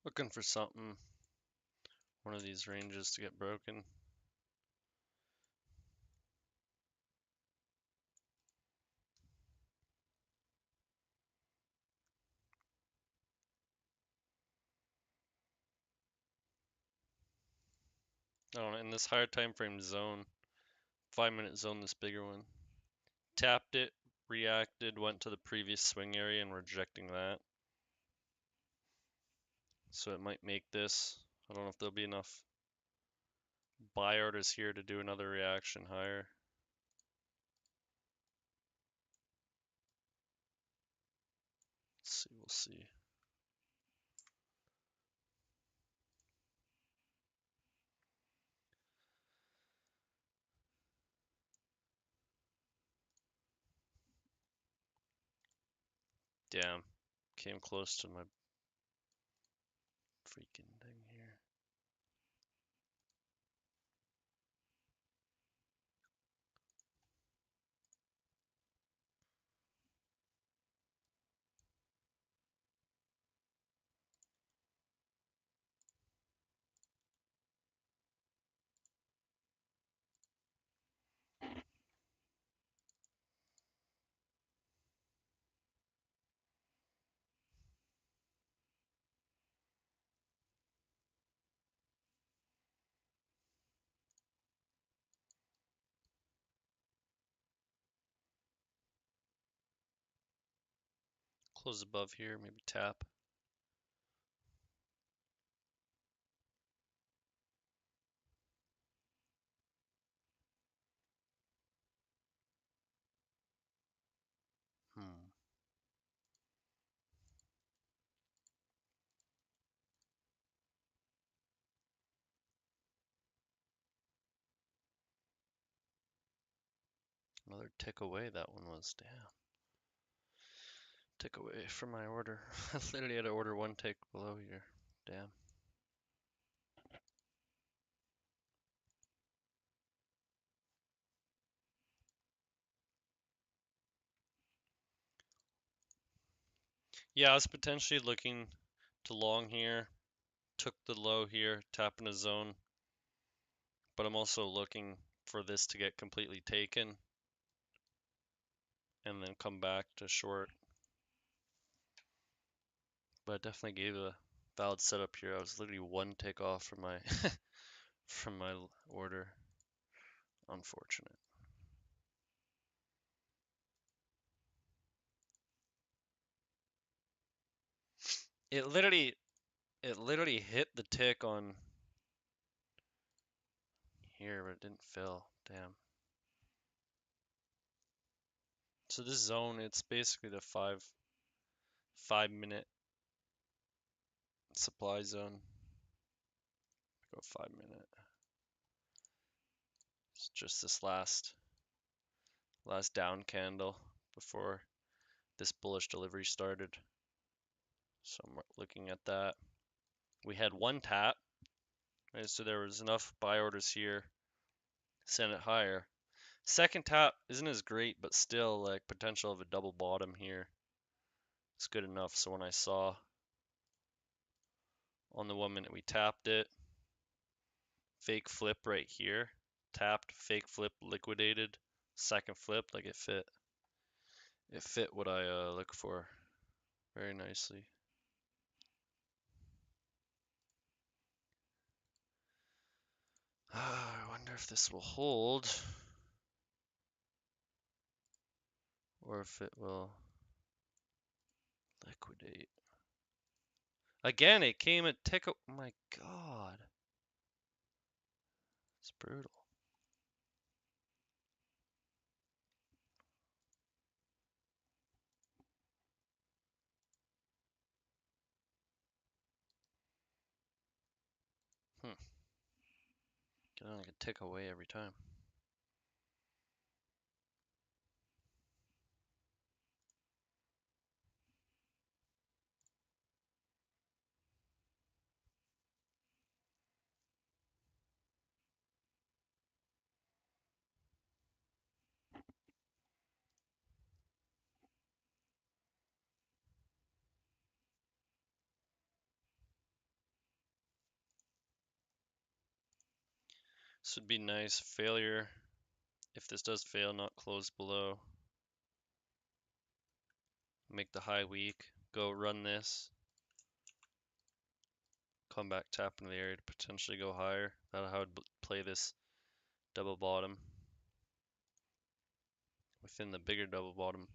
Looking for something, one of these ranges to get broken. I don't know, in this higher time frame zone, 5-minute zone, this bigger one. Tapped it, reacted, went to the previous swing area and rejecting that. So it might make this. I don't know if there'll be enough buy orders here to do another reaction higher. Let's see, we'll see. Damn, came close to my freaking thing here. Close above here, maybe tap. Another tick away, that one was. Damn. Tick away from my order. I literally had to order one tick below here. Damn. Yeah, I was potentially looking to long here. Took the low here, tapping a zone. But I'm also looking for this to get completely taken and then come back to short. But I definitely gave a valid setup here. I was literally one tick off from my from my order. Unfortunate. It literally hit the tick on here, but it didn't fill. Damn. So this zone, it's basically the 5 minute supply zone. Go 5 minute. It's just this last down candle before this bullish delivery started. So I'm looking at that. We had one tap, right? So there was enough buy orders here, send it higher. Second tap isn't as great, but still like potential of a double bottom here. It's good enough. So when I saw on the 1 minute we tapped it, fake flip right here, tapped, fake flip, liquidated, second flip, like it fit what I look for very nicely. I wonder if this will hold or if it will liquidate. Again, it came at tick. Oh my God. It's brutal. Get on like a tick away every time. This would be nice. Failure. If this does fail, not close below. Make the high weak. Go run this. Come back, tap into the area to potentially go higher. That's how I would play this double bottom. Within the bigger double bottom.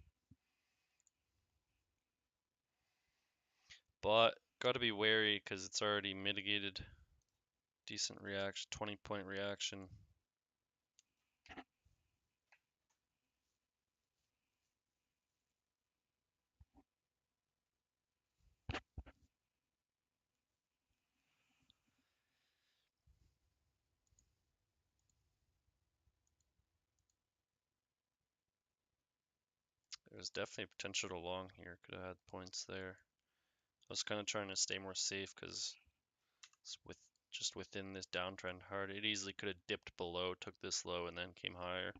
But got to be wary because it's already mitigated. Decent reaction, 20-point reaction. There's definitely potential to long here. Could have had points there. I was kind of trying to stay more safe because it's just within this downtrend hard. It easily could have dipped below, took this low, and then came higher.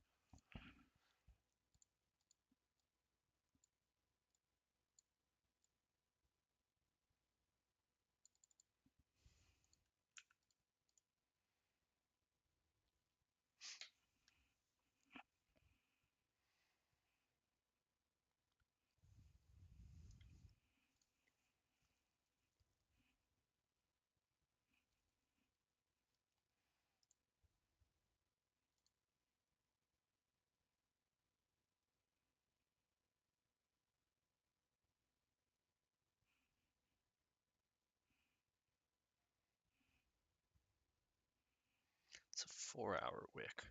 It's a 4-hour wick.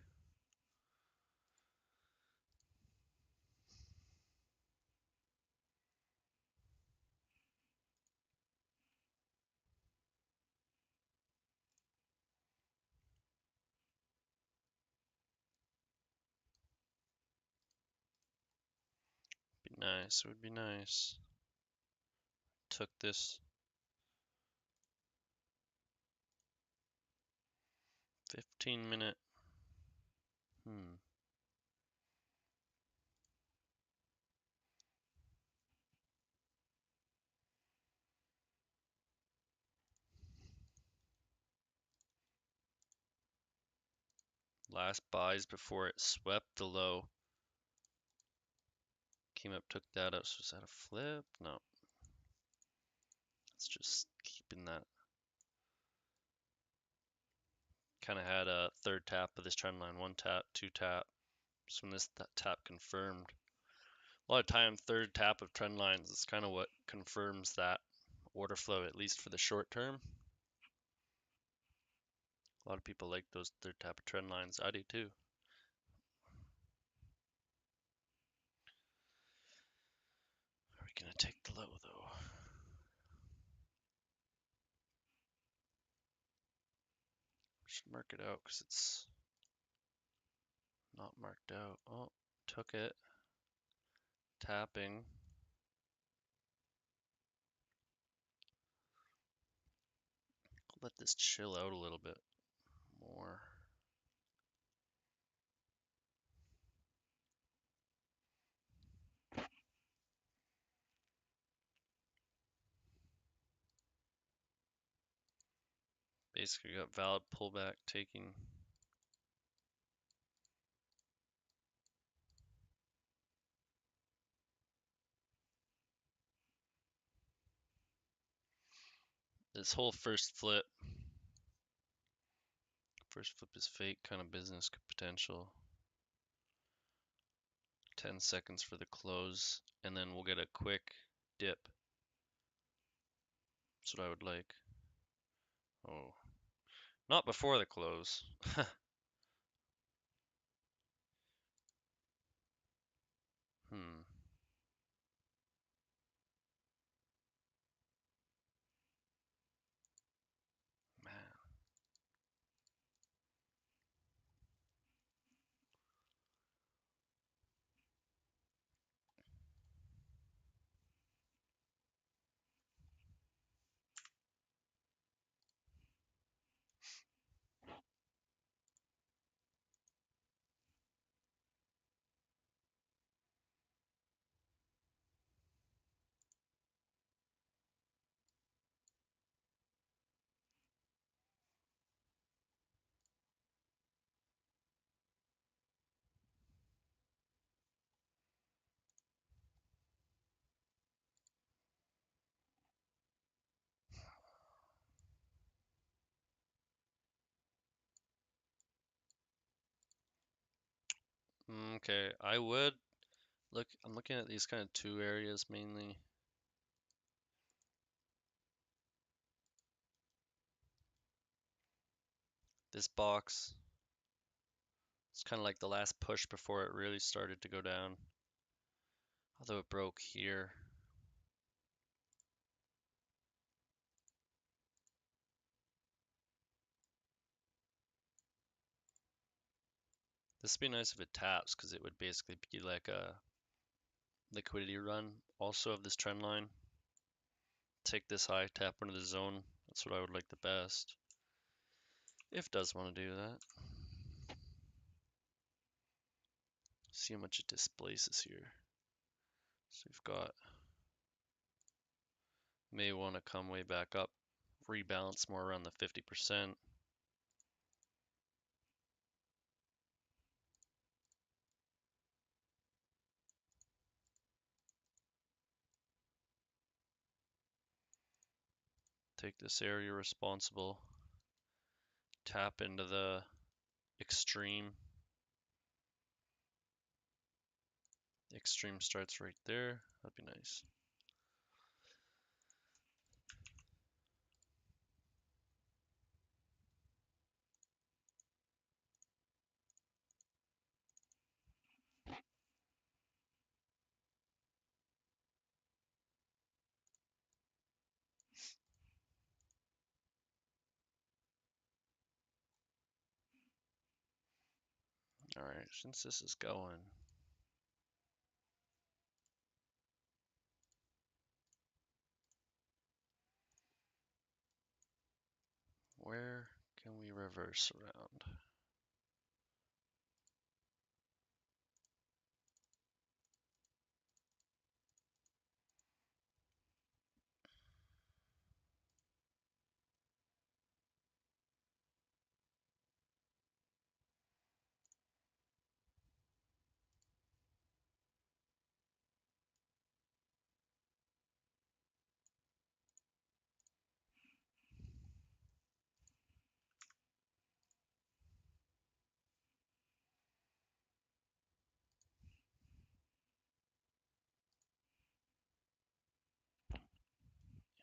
Be nice. It would be nice. Took this 15-minute. Last buys before it swept the low. Came up, took that out. So is that a flip? No. It's just keeping that. Kind of had a third tap of this trend line. One tap, two tap. So when this tap confirmed. A lot of time, third tap of trend lines is kind of what confirms that order flow, at least for the short term. A lot of people like those third tap of trend lines. I do too. Are we gonna take the low though? Should mark it out because it's not marked out. Oh, took it. Tapping. Let this chill out a little bit more. Basically got valid pullback taking. This whole first flip is fake kind of business potential. 10 seconds for the close, and then we'll get a quick dip. That's what I would like. Oh, not before the close. Hmm. Man. Okay, I would look. I'm looking at these kind of two areas mainly. This box, it's kind of like the last push before it really started to go down. Although it broke here. This would be nice if it taps, because it would basically be like a liquidity run also of this trend line. Take this high, tap into the zone. That's what I would like the best. If it does want to do that. See how much it displaces here. So we've got, may want to come way back up, rebalance more around the 50%. Take this area responsible, tap into the extreme. The extreme starts right there. That'd be nice. All right, since this is going, where can we reverse around?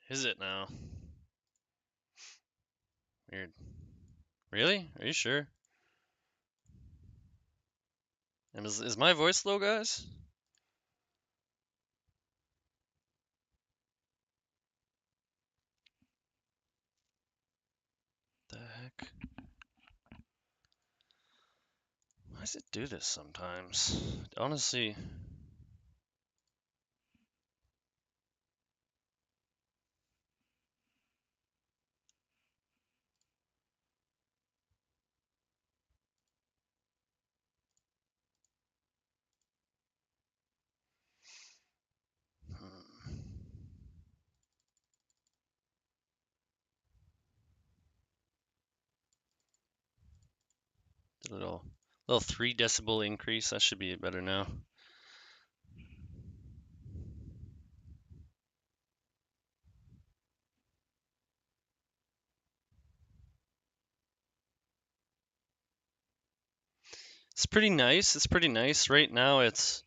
Is it now? Weird. Really? Are you sure? And is my voice low, guys? The heck? Why does it do this sometimes? Honestly, a little 3 decibel increase. That should be better now. It's pretty nice. It's pretty nice. Right now it's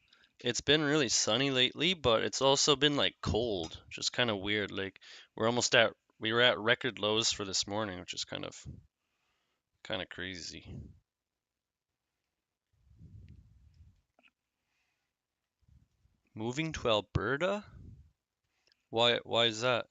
been really sunny lately, but it's also been like cold, which is kind of weird. Like we were at record lows for this morning, which is kind of crazy. Moving to Alberta? Why is that?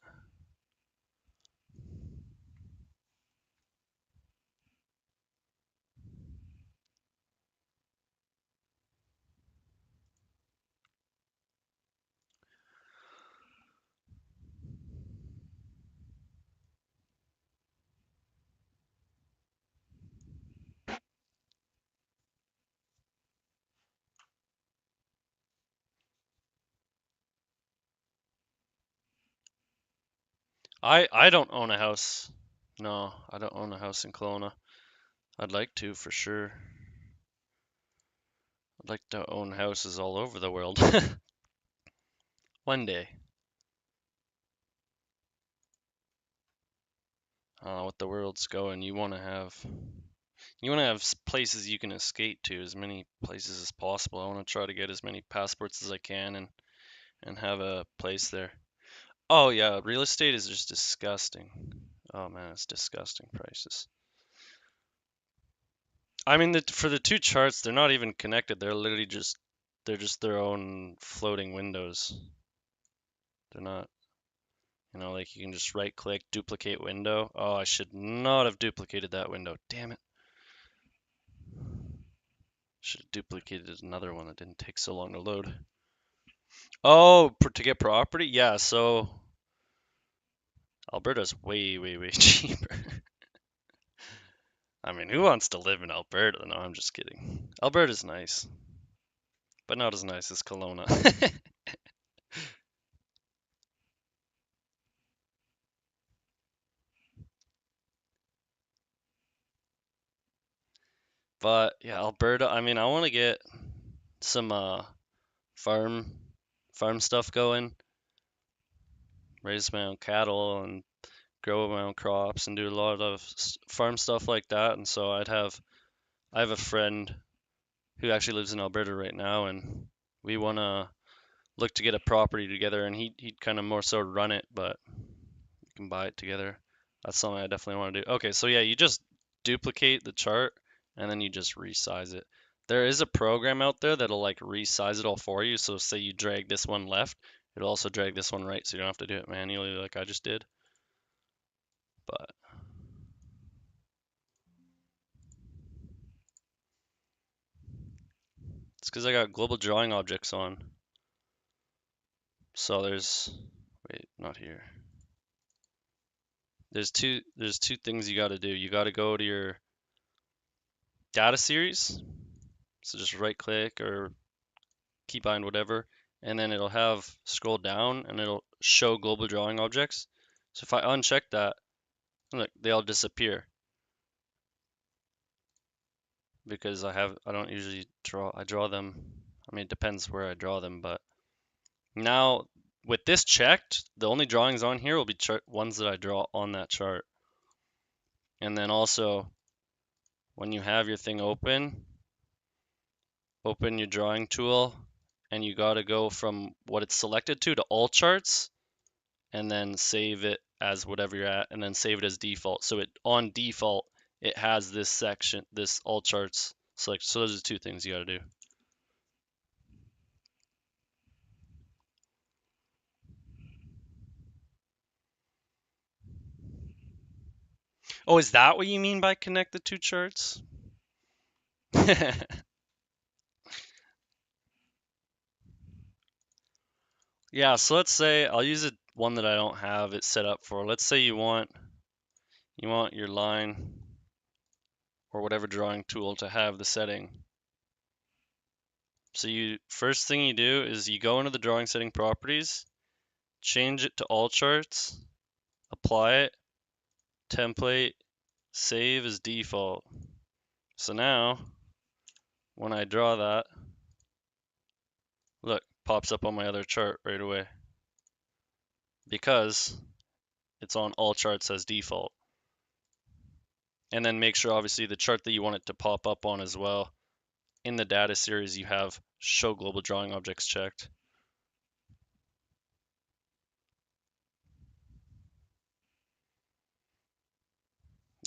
I don't own a house. No, I don't own a house in Kelowna. I'd like to for sure. I'd like to own houses all over the world. One day. What the world's going, you want to have You want to have places you can escape to, as many places as possible. I want to try to get as many passports as I can and have a place there. Oh yeah, real estate is just disgusting. Oh man, it's disgusting prices. I mean, for the two charts, they're not even connected. They're literally just their own floating windows. They're not, like you can just right click, duplicate window. Oh, I should not have duplicated that window. Damn it. Should have duplicated another one that didn't take so long to load. Oh, to get property? Yeah, so Alberta's way, way, way cheaper. I mean, who wants to live in Alberta? No, I'm just kidding. Alberta's nice, but not as nice as Kelowna. But yeah, Alberta, I mean, I want to get some farm farm stuff going, raise my own cattle and grow my own crops and do a lot of farm stuff like that. And so I have a friend who actually lives in Alberta right now, and we want to look to get a property together, and he'd kind of more so run it, but we can buy it together. That's something I definitely want to do. Okay, so yeah, you just duplicate the chart and then you just resize it. There is a program out there that'll like resize it all for you. So say you drag this one left, it'll also drag this one right, so you don't have to do it manually like I just did. But it's because I got global drawing objects on. So wait, not here. There's two things you got to do. You got to go to your data series. So just right click or keybind whatever, and then it'll have scroll down and it'll show global drawing objects. So if I uncheck that, look, they all disappear because I don't usually I draw them. I mean, it depends where I draw them, but now with this checked, the only drawings on here will be ones that I draw on that chart. And then also when you have your thing open your drawing tool, and you got to go from what it's selected to all charts, and then save it as whatever you're at, and then save it as default. So on default, it has this section, this all charts select. So those are two things you got to do. Oh, is that what you mean by connect the two charts? Yeah, so let's say I'll use one that I don't have it set up for. Let's say you want your line or whatever drawing tool to have the setting. So first thing you do is you go into the drawing setting properties, change it to all charts, apply it, template, save as default. So now when I draw that, look, pops up on my other chart right away because it's on all charts as default. And then make sure obviously the chart that you want it to pop up on as well. In the data series, you have show global drawing objects checked.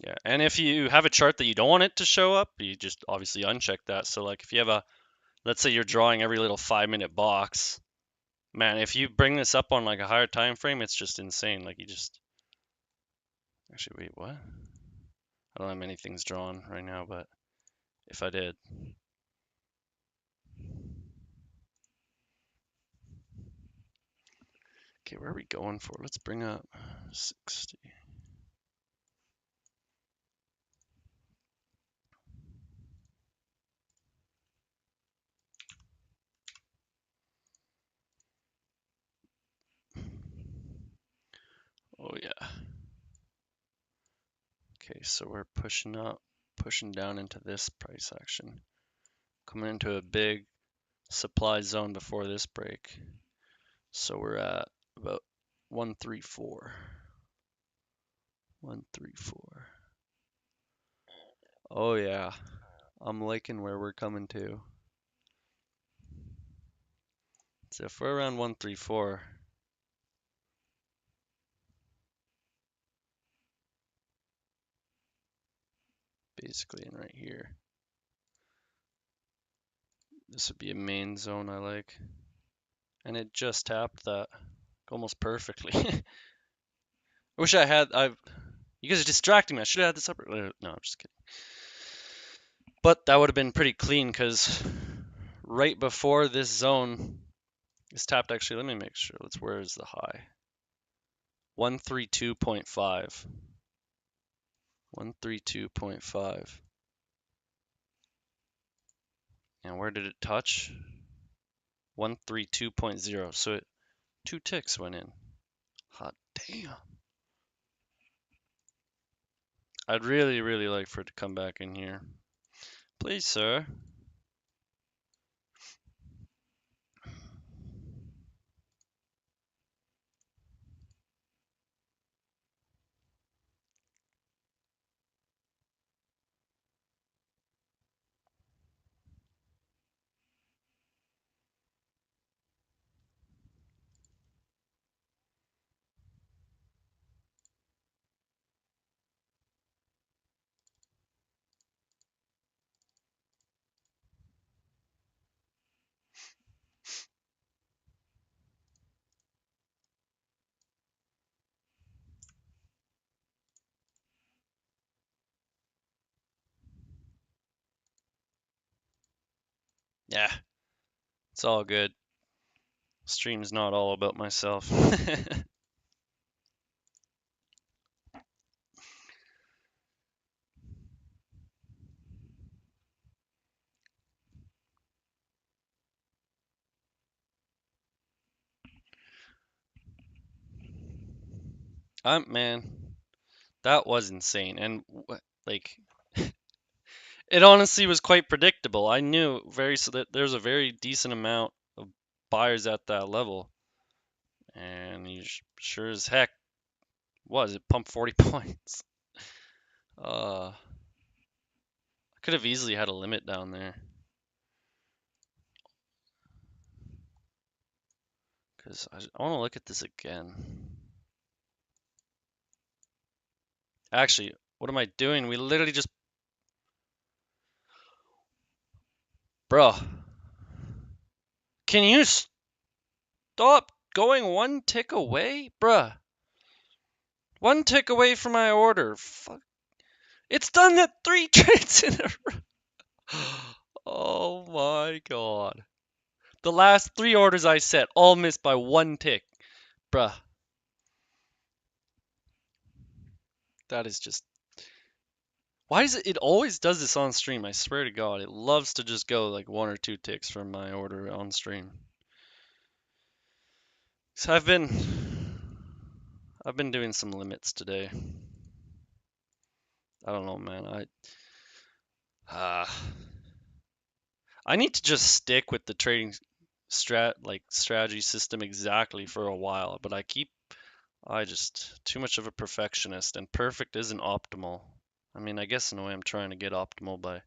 Yeah, and if you have a chart that you don't want it to show up, you just obviously uncheck that. So like if you have let's say you're drawing every little 5-minute box, man, if you bring this up on like a higher time frame, it's just insane. Like actually, wait, what? I don't have many things drawn right now, but if I did. Okay, where are we going for? Let's bring up 60. Oh yeah. Okay, so we're pushing down into this price action. Coming into a big supply zone before this break. So we're at about 134. 134. Oh yeah, I'm liking where we're coming to. So if we're around 134, basically in right here, this would be a main zone I like. And it just tapped that almost perfectly. I wish I had, you guys are distracting me. I should have had this upper, no, I'm just kidding. But that would have been pretty clean because right before this zone is tapped, actually, let me make sure. Where is the high? 132.5. 132.5. And where did it touch? 132.0. So 2 ticks went in. Hot damn. I'd really, really like for it to come back in here. Please, sir. Yeah, it's all good. Stream's not all about myself. Man, that was insane. And like, it honestly was quite predictable. I knew so that there's a very decent amount of buyers at that level, and he sure as heck was. It pumped 40 points. I could have easily had a limit down there, because I want to look at this again. Actually, what am I doing? We literally just, bruh. Can you stop going one tick away, bruh? One tick away from my order. Fuck. It's done that 3 trades in a row. Oh my god. The last 3 orders I set all missed by 1 tick. Bruh. That is just... Why does it always does this on stream? I swear to god. It loves to just go like 1 or 2 ticks from my order on stream. So I've been doing some limits today. I don't know, man. I need to just stick with the trading strategy system exactly for a while, but I just too much of a perfectionist, and perfect isn't optimal. I mean, I guess in a way I'm trying to get optimal by...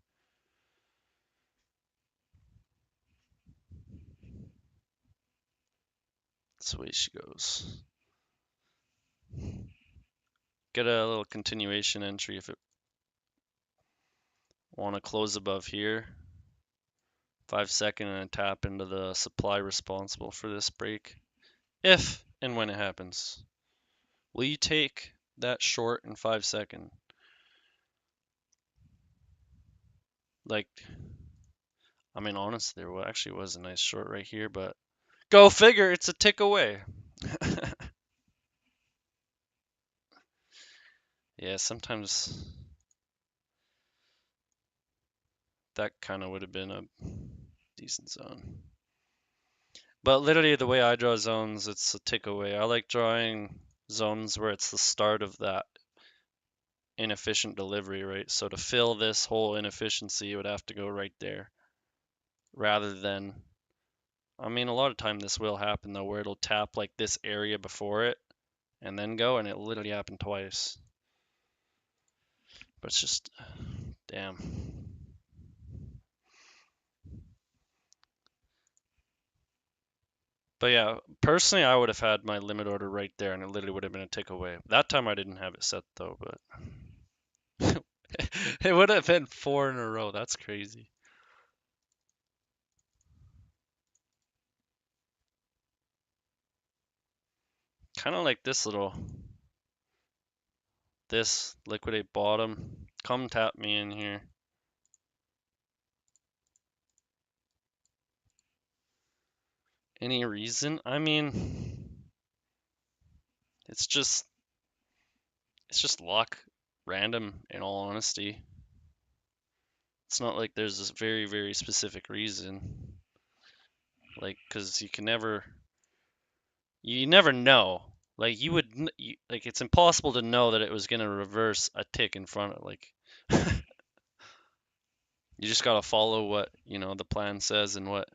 That's the way she goes. Get a little continuation entry if it want to close above here. 5-second and tap into the supply responsible for this break. If and when it happens. Will you take that short in 5-second? Like, I mean, honestly, there actually was a nice short right here, but go figure, it's a tick away. Yeah, sometimes that kind of would have been a decent zone. But literally, the way I draw zones, it's a tick away. I like drawing zones where it's the start of that inefficient delivery, right? So to fill this whole inefficiency, it would have to go right there rather than... I mean, a lot of time this will happen though, where it'll tap like this area before it and then go, and it literally happened twice. But it's just Damn. But yeah, personally, I would have had my limit order right there, and it literally would have been a tick away. That time I didn't have it set though, but it would have been 4 in a row. That's crazy. Kind of like this liquidate bottom. Come tap me in here. Any reason? I mean, it's just luck, random. In all honesty, it's not like there's this very very specific reason. Like, cause you never know. Like like it's impossible to know that it was gonna reverse a tick in front of like. You just gotta follow what the plan says and what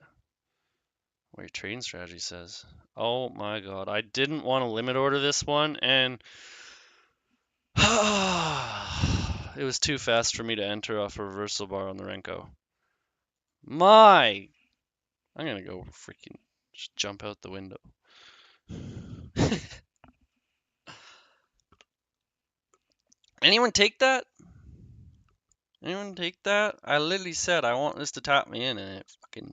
your trading strategy says. Oh my god, I didn't want to limit order this one, and it was too fast for me to enter off a reversal bar on the Renko. I'm gonna go freaking just jump out the window. Anyone take that? Anyone take that? I literally said I want this to tap me in, and it fucking.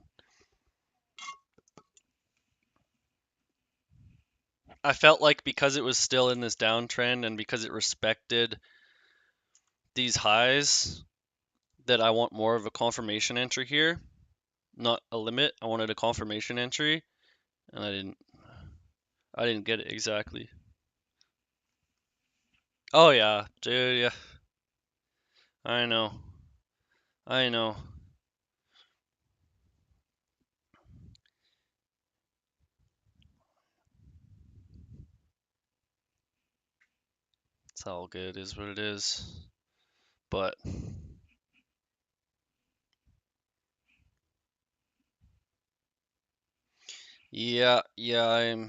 I felt like because it was still in this downtrend and because it respected these highs, that I want more of a confirmation entry here, not a limit. I wanted a confirmation entry, and I didn't get it exactly. Oh yeah, dude, yeah. I know. I know. It's all good, is what it is. But yeah, I'm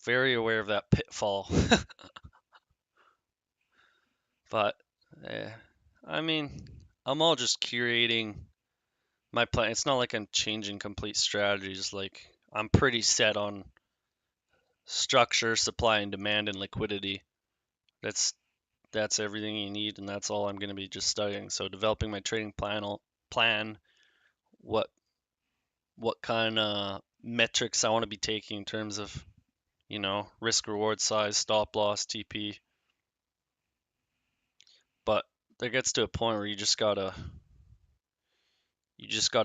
very aware of that pitfall. But eh, I mean, I'm all just curating my plan. It's not like I'm changing complete strategies. Like I'm pretty set on structure, supply and demand, and liquidity. That's that's everything you need, and that's all I'm going to be just studying. So developing my trading plan, what kind of metrics I want to be taking in terms of risk reward size, stop loss, TP. But there gets to a point where you just gotta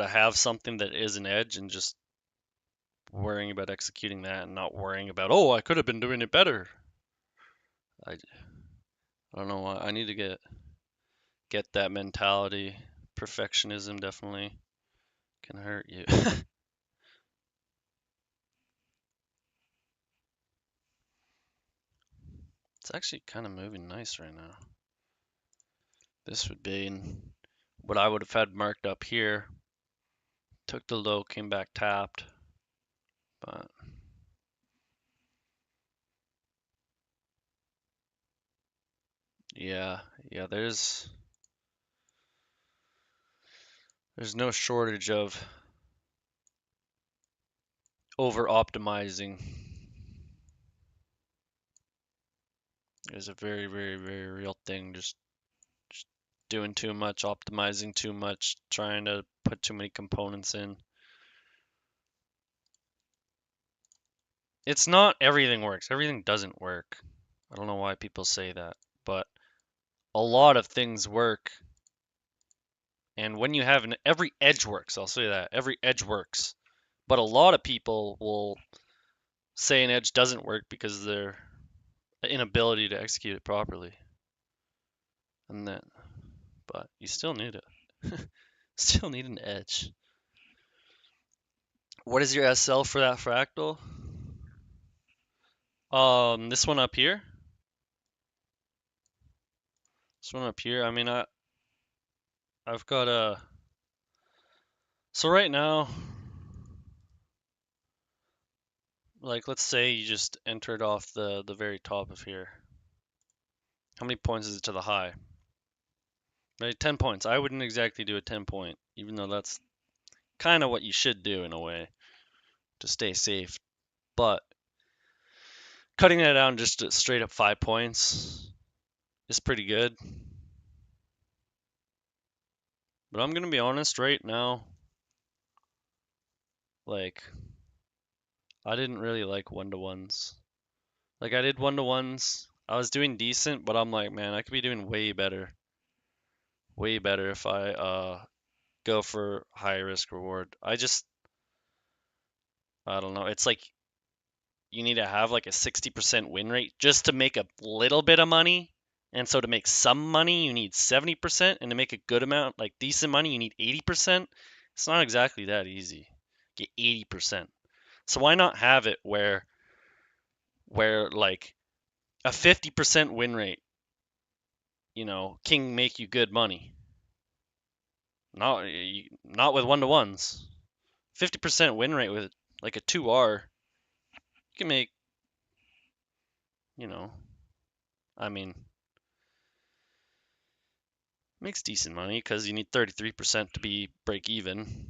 have something that is an edge, and just worrying about executing that and not worrying about, oh, I could have been doing it better. I don't know why I need to get that mentality. Perfectionism definitely can hurt you. It's actually kind of moving nice right now. This would be what I would have had marked up here. Took the low, came back tapped, but yeah, there's no shortage of over optimizing. It's a very, very, very real thing. Just doing too much, optimizing too much, trying to put too many components in. It's not everything works. Everything doesn't work. I don't know why people say that, but a lot of things work. And when you have every edge works, I'll say that. Every edge works. But a lot of people will say an edge doesn't work because of their inability to execute it properly. And then, but you still need it. Still need an edge. What is your SL for that fractal? This one up here. This one up here. I mean, I've got a. So right now, like let's say you just entered off the very top of here. How many points is it to the high? Right, 10 points. I wouldn't exactly do a 10-point, even though that's kind of what you should do in a way to stay safe. But cutting that down just to straight up 5 points is pretty good. But I'm gonna be honest right now, like I didn't really like one-to-ones. Like I did one-to-ones. I was doing decent, but I'm like, man, I could be doing way better. Way better if I go for high risk reward. I don't know. It's like you need to have like a 60% win rate just to make a little bit of money. And so to make some money, you need 70%, and to make a good amount, like decent money, you need 80%. It's not exactly that easy. Get 80%. So why not have it where like a 50% win rate, can make you good money. Not with one-to-ones. 50% win rate with like a 2R, you can make, you know, I mean, makes decent money because you need 33% to be break even.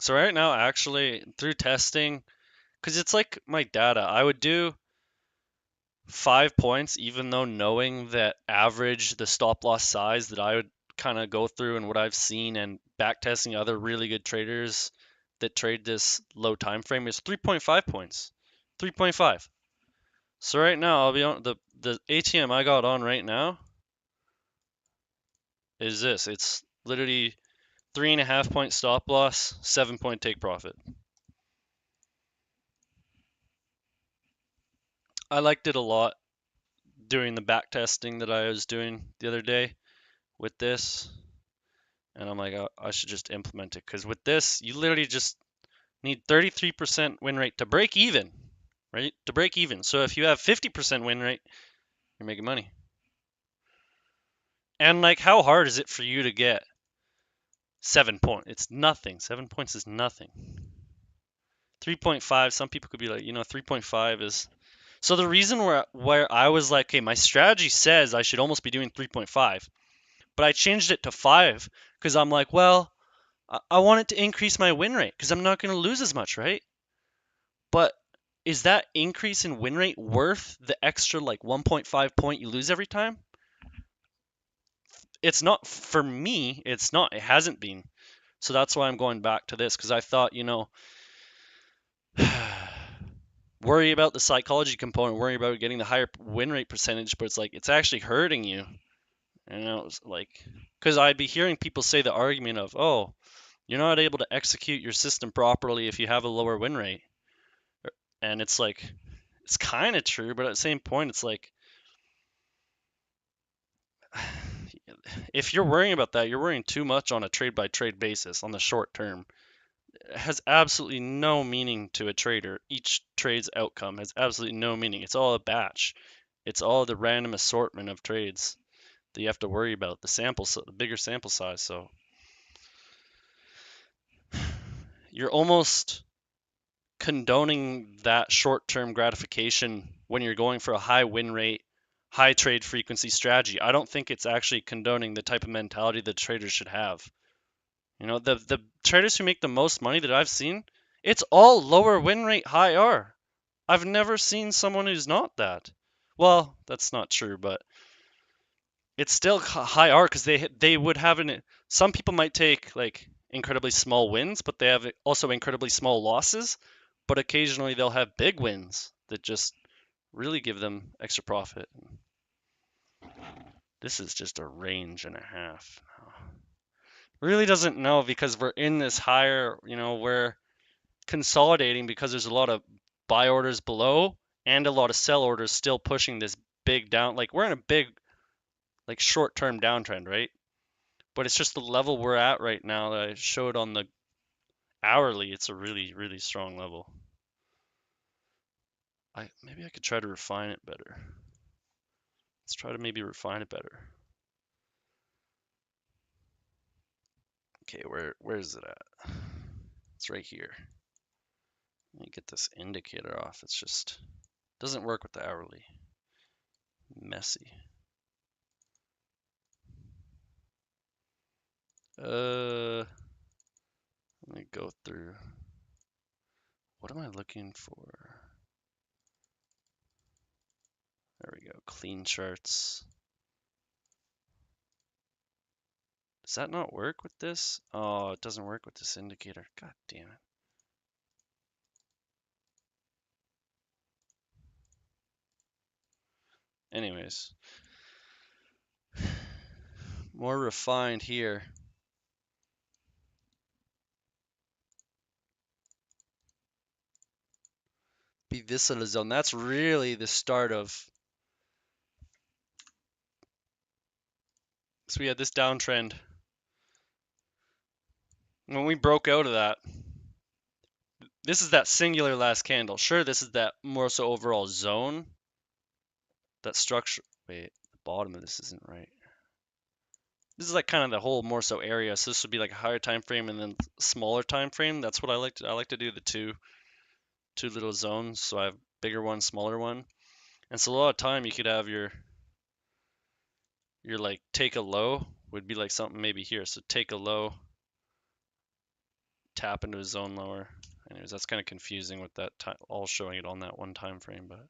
So right now, actually, through testing, because it's like my data, I would do 5 points, even though knowing that average, the stop loss size that I would kind of go through and what I've seen and back testing other really good traders that trade this low time frame is 3.5 points. 3.5. So right now, I'll be on the ATM I got on right now is this. It's literally 3.5 point stop loss, 7 point take profit. I liked it a lot doing the back testing that I was doing the other day with this. And I'm like, I should just implement it because with this, you literally just need 33% win rate to break even, right? To break even. So if you have 50% win rate, you're making money. And like, how hard is it for you to get 7 points? It's nothing. 7 points is nothing. 3.5, some people could be like, 3.5 is. So the reason where I was like, okay, my strategy says I should almost be doing 3.5, but I changed it to 5 because I'm like, well, I want it to increase my win rate because I'm not going to lose as much, right? But is that increase in win rate worth the extra like 1.5 point you lose every time? It's not for me. It's not. It hasn't been. So that's why I'm going back to this because I thought, worry about the psychology component, worry about getting the higher win rate percentage, but it's like it's actually hurting you. It's like because I'd be hearing people say the argument of, oh, you're not able to execute your system properly if you have a lower win rate. And it's like it's kind of true, but at the same point, it's like if you're worrying about that, you're worrying too much on a trade by trade basis on the short term. It has absolutely no meaning to a trader. Each trade's outcome has absolutely no meaning. It's all a batch. It's all the random assortment of trades that you have to worry about. The bigger sample size. So you're almost condoning that short-term gratification when you're going for a high win rate, high trade frequency strategy. I don't think it's actually condoning the type of mentality that traders should have. The traders who make the most money that I've seen, it's all lower win rate, high R. I've never seen someone who's not that. Well, that's not true, but it's still high R because they would have some people might take like incredibly small wins, but they have also incredibly small losses. But occasionally they'll have big wins that just really give them extra profit. This is just a range and a half. Really doesn't know because we're in this higher, we're consolidating because there's a lot of buy orders below and a lot of sell orders still pushing this big down. Like we're in a big, like short-term downtrend, right? But it's just the level we're at right now that I showed on the hourly. It's a really, really strong level. Maybe I could try to refine it better. Let's try to maybe refine it better. Okay, where is it at? It's right here. Let me get this indicator off. It's just doesn't work with the hourly. Messy. Let me go through. What am I looking for? There we go. Clean charts. Does that not work with this? Oh, it doesn't work with this indicator. God damn it. Anyways, more refined here. Be this little zone. That's really the start of. So we had this downtrend. When we broke out of that, this is that singular last candle. Sure, this is that more so overall zone. That structure. Wait, the bottom of this isn't right. This is like kind of the whole more so area. So this would be like a higher time frame and then smaller time frame. That's what I like to. I like to do the two little zones. So I have bigger one, smaller one. And so a lot of time you could have your like take a low would be like something maybe here. So take a low, tap into a zone lower. Anyways, that's kind of confusing with that time, all showing it on that one time frame, but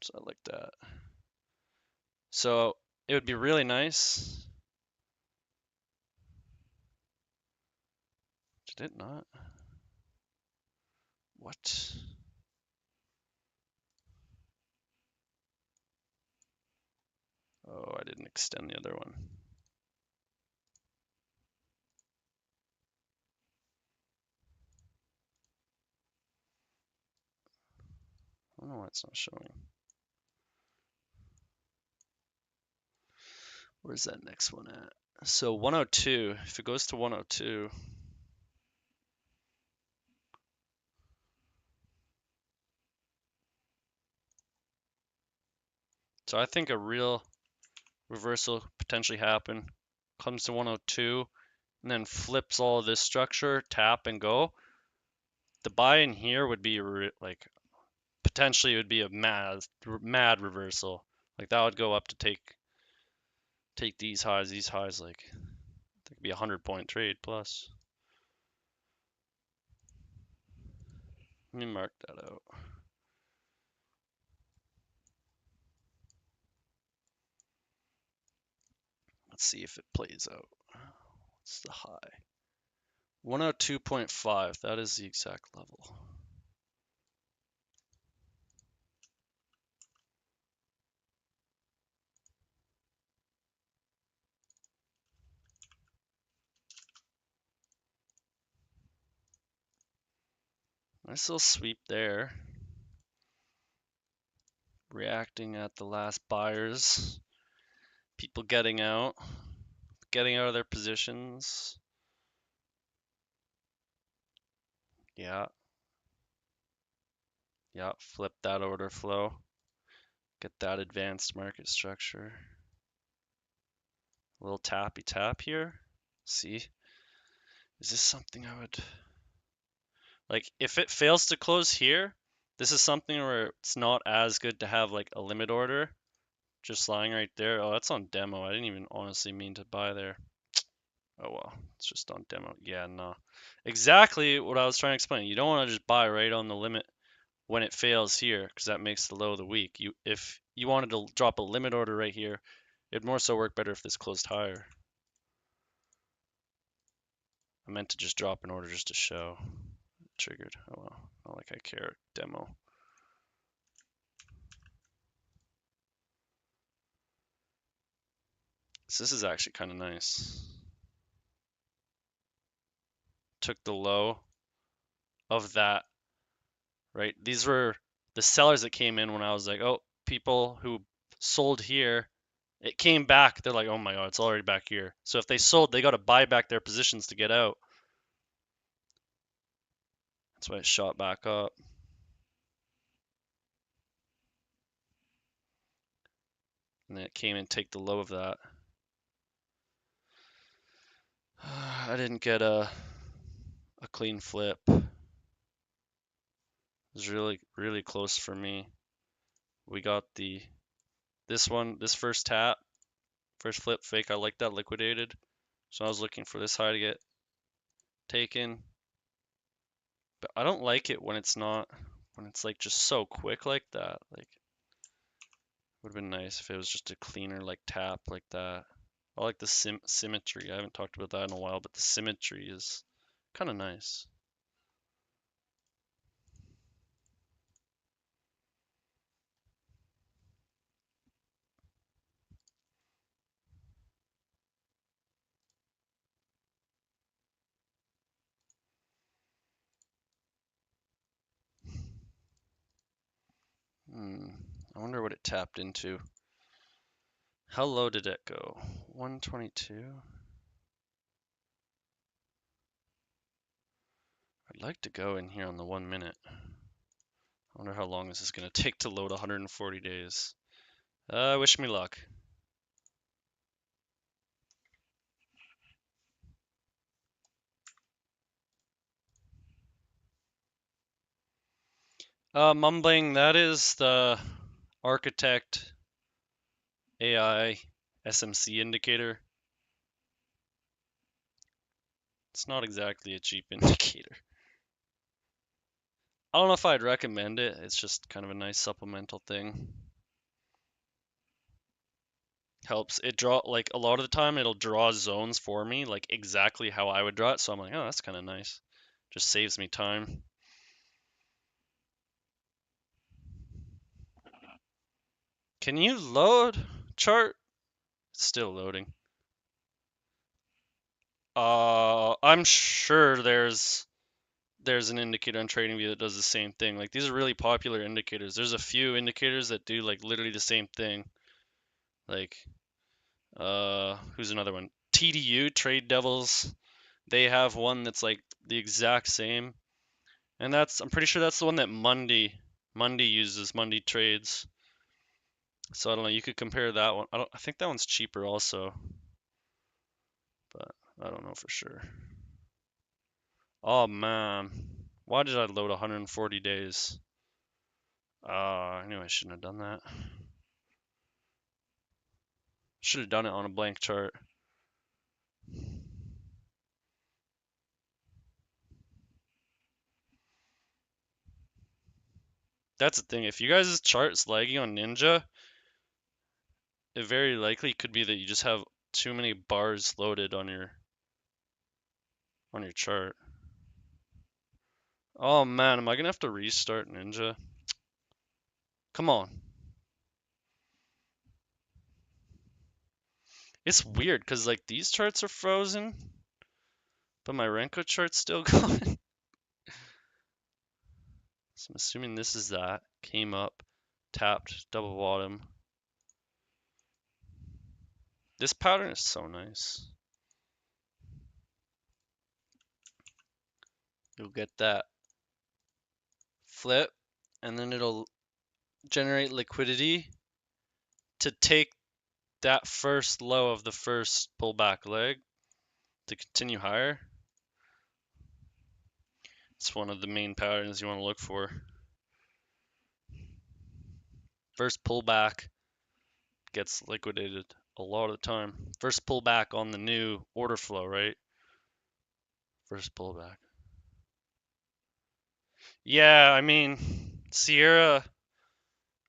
so I like that. So it would be really nice. Did it not? What? Oh, I didn't extend the other one. I don't know why it's not showing. Where's that next one at? So 102, if it goes to 102, so I think a real reversal potentially happen, comes to 102, and then flips all of this structure, tap and go. The buy in here would be like potentially it would be a mad reversal. Like that would go up to take these highs like it could be a 100-point trade plus. Let me mark that out. Let's see if it plays out. What's the high? 102.5. That is the exact level. Nice little sweep there. Reacting at the last buyers. People getting out of their positions. Yeah. Yeah, flip that order flow. Get that advanced market structure. A little tappy tap here. See? Is this something I would... Like, if it fails to close here, this is something where it's not as good to have, like, a limit order just lying right there. Oh, that's on demo. I didn't even honestly mean to buy there. Oh, well. It's just on demo. Yeah, no. Exactly what I was trying to explain. You don't want to just buy right on the limit when it fails here, because that makes the low of the week. If you wanted to drop a limit order right here, it'd more so work better if this closed higher. I meant to just drop an order just to show. It triggered. Oh well, not like I care. Demo. So this is actually kind of nice. Took the low of that, right? These were the sellers that came in when I was like, oh, people who sold here, it came back. They're like, oh my God, it's already back here. So if they sold, they got to buy back their positions to get out. That's why it shot back up. And then it came and take the low of that. I didn't get a clean flip. It was really, really close for me. We got this first tap, First flip fake, I like that liquidated. So I was looking for this high to get taken. But I don't like it when it's not, when it's like just so quick like that. Like, would have been nice if it was just a cleaner like tap like that. I like the symmetry. I haven't talked about that in a while, but the symmetry is kind of nice. I wonder what it tapped into. How low did it go? 122? I'd like to go in here on the 1 minute. I wonder how long this is going to take to load 140 days. Wish me luck. Mumbling, that is the Architect AI SMC indicator. It's not exactly a cheap indicator. I don't know if I'd recommend it. It's just kind of a nice supplemental thing. Helps. It draw, like, a lot of the time it'll draw zones for me, like exactly how I would draw it. So I'm like, oh, that's kind of nice. Just saves me time. Can you load chart? It's still loading. I'm sure there's an indicator on TradingView that does the same thing. Like, these are really popular indicators. There's a few indicators that do like literally the same thing. Like, who's another one? TDU, Trade Devils. They have one that's like the exact same. And I'm pretty sure that's the one that Monday uses, Monday Trades. So I don't know, you could compare that one. I think that one's cheaper also. But I don't know for sure. Oh man. Why did I load 140 days? I knew I shouldn't have done that. Should have done it on a blank chart. That's the thing. If you guys' chart's lagging on Ninja, it very likely could be that you just have too many bars loaded on your chart. Oh man, am I gonna have to restart Ninja? Come on. It's weird because like these charts are frozen, but my Renko chart's still going. So I'm assuming this is that. Came up, tapped, double bottom. This pattern is so nice. You'll get that flip, and then it'll generate liquidity to take that first low of the first pullback leg to continue higher. It's one of the main patterns you want to look for. First pullback gets liquidated a lot of the time. First pullback on the new order flow, right? First pullback. Yeah, I mean, Sierra,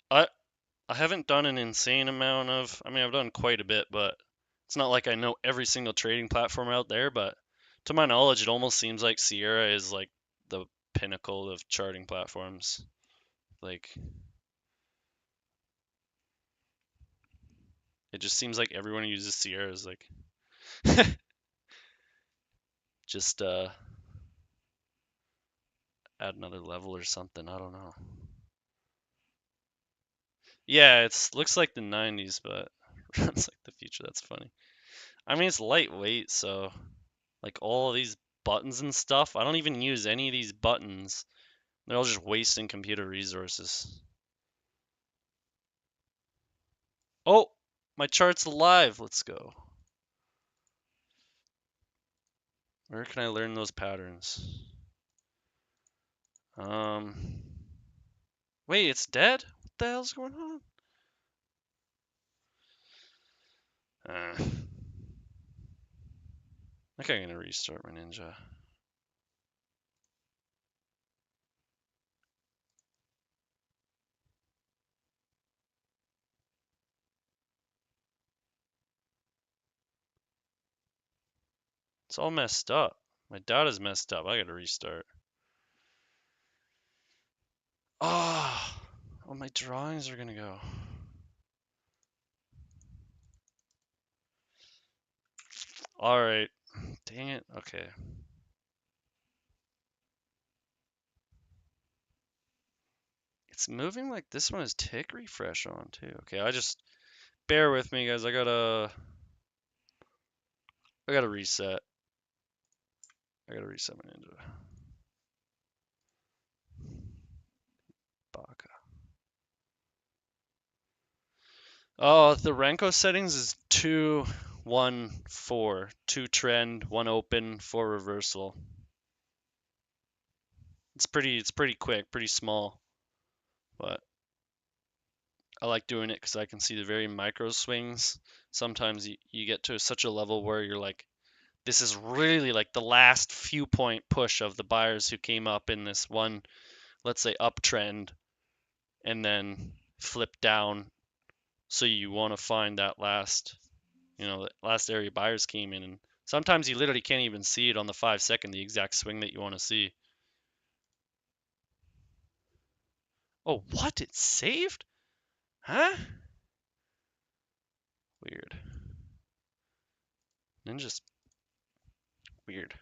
I haven't done an insane amount of, I mean, I've done quite a bit, but it's not like I know every single trading platform out there, but to my knowledge, it almost seems like Sierra is like the pinnacle of charting platforms. Like, it just seems like everyone who uses Sierra is like, just add another level or something. I don't know. Yeah, it's looks like the 90s, but runs like the future. That's funny. I mean, it's lightweight, so like all these buttons and stuff, I don't even use any of these buttons. They're all just wasting computer resources. Oh, my chart's alive. Let's go. Where can I learn those patterns? Wait, it's dead? What the hell's going on? I think I'm gonna restart my ninja. It's all messed up. My data's messed up. I gotta restart. Oh, all my drawings are gonna go. All right. Dang it. Okay. It's moving like this one has tick refresh on too. Okay, I just bear with me, guys. I gotta reset. I gotta reset my ninja. Baka. Oh, the Renko settings is 2, 1, 4. 2 trend, 1 open, 4 reversal. It's pretty quick, pretty small, but I like doing it because I can see the very micro swings. Sometimes you get to such a level where you're like, this is really like the last few point push of the buyers who came up in this one, let's say, uptrend and then flip down. So you want to find that last, the last area buyers came in. And sometimes you literally can't even see it on the 5-second, the exact swing that you want to see. Oh, what? It saved? Huh? Weird. Ninja's weird.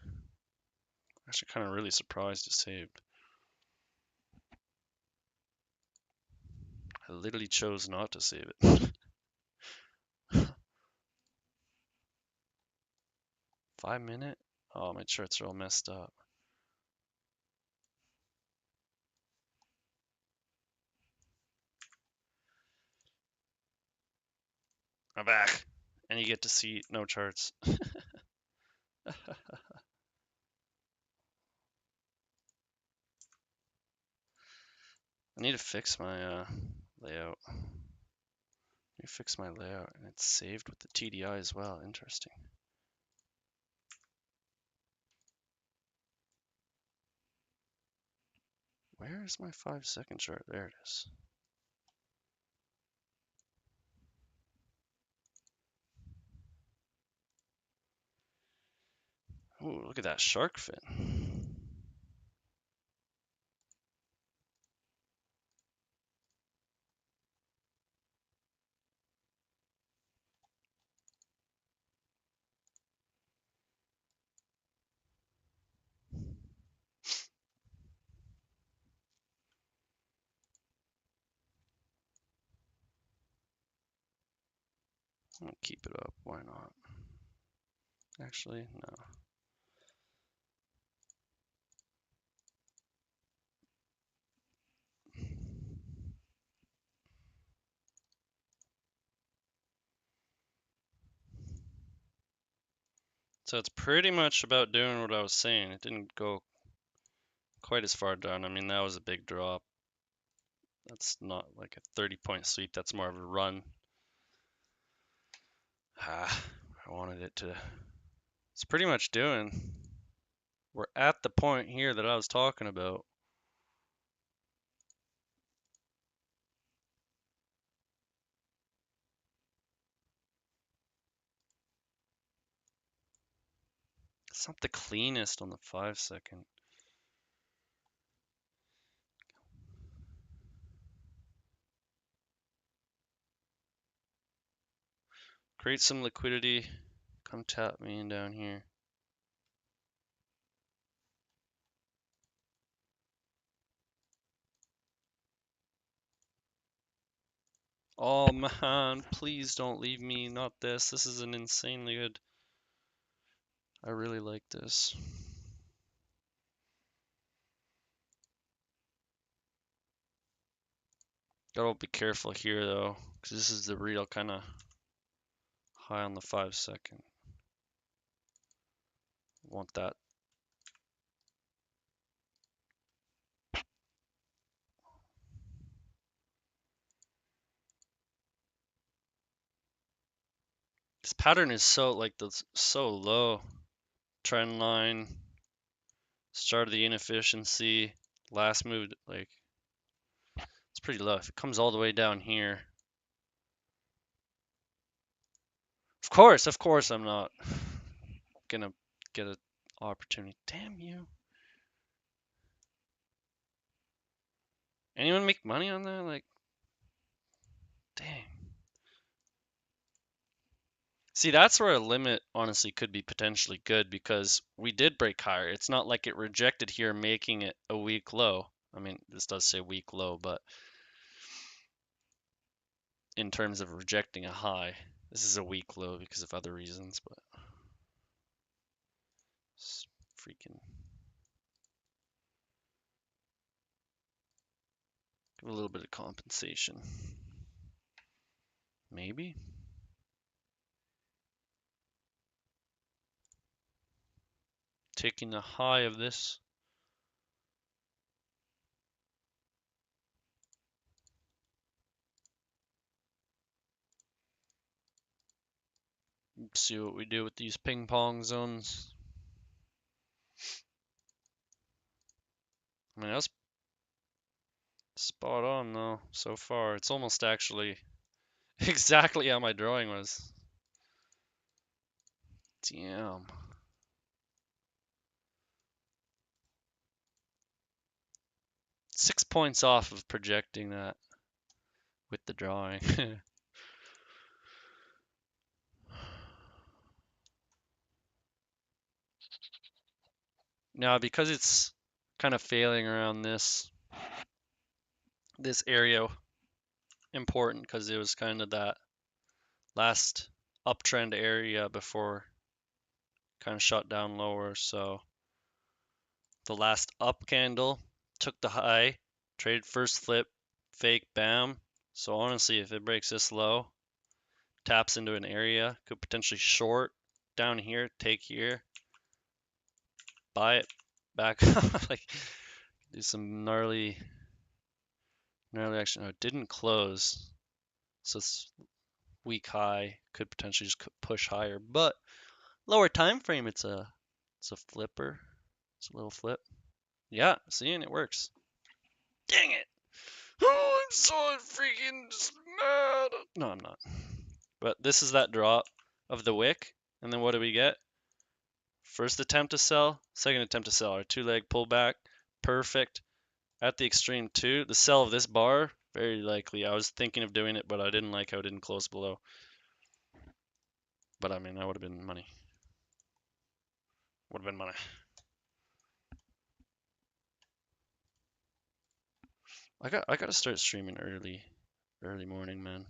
Actually, kind of really surprised it saved. I literally chose not to save it. 5 minute? Oh, my charts are all messed up. I'm back. And you get to see no charts. I need to fix my layout. Let me fix my layout, and it's saved with the TDI as well. Interesting. Where is my 5-second chart? There it is. Ooh, look at that shark fin. I'm gonna keep it up. Why not? Actually, no. So it's pretty much about doing what I was saying. It didn't go quite as far down. I mean, that was a big drop. That's not like a 30-point sweep. That's more of a run. I wanted it to. It's pretty much doing. We're at the point here that I was talking about. It's not the cleanest on the 5-second. Create some liquidity. Come tap me in down here. Oh man, please don't leave me. Not this. This is an insanely good. I really like this. Gotta be careful here though, because this is the real kind of high on the 5-second. Want that. pattern is so like so low. Trend line, start of the inefficiency, last move, like it's pretty low. If it comes all the way down here, of course, I'm not gonna get an opportunity. Damn you! Anyone make money on that? Like, dang. See, that's where a limit honestly could be potentially good because we did break higher. It's not like it rejected here, making it a weak low. I mean, this does say weak low, but in terms of rejecting a high, this is a weak low because of other reasons, but it's freaking give a little bit of compensation. Maybe. Taking the high of this. Let's see what we do with these ping pong zones. I mean, that's spot on though so far. It's almost actually exactly how my drawing was. Damn. 6 points off of projecting that with the drawing. Now, because it's kind of failing around this area, important because it was kind of that last uptrend area before kind of shot down lower. So the last up candle took the high, traded first flip, fake, bam. So honestly, if it breaks this low, taps into an area, could potentially short down here, take here, buy it back, like do some gnarly action. No, it didn't close, so it's weak high, could potentially just push higher, but lower time frame, it's a flipper. It's a little flip. Yeah, seeing it works. Dang it! Oh, I'm so freaking just mad. No, I'm not. But this is that drop of the wick, and then what do we get? First attempt to sell, second attempt to sell. Our two-leg pullback, perfect. At the extreme too, the sell of this bar, very likely. I was thinking of doing it, but I didn't like how it didn't close below. But I mean, that would have been money. Would have been money. I gotta start streaming early morning, man.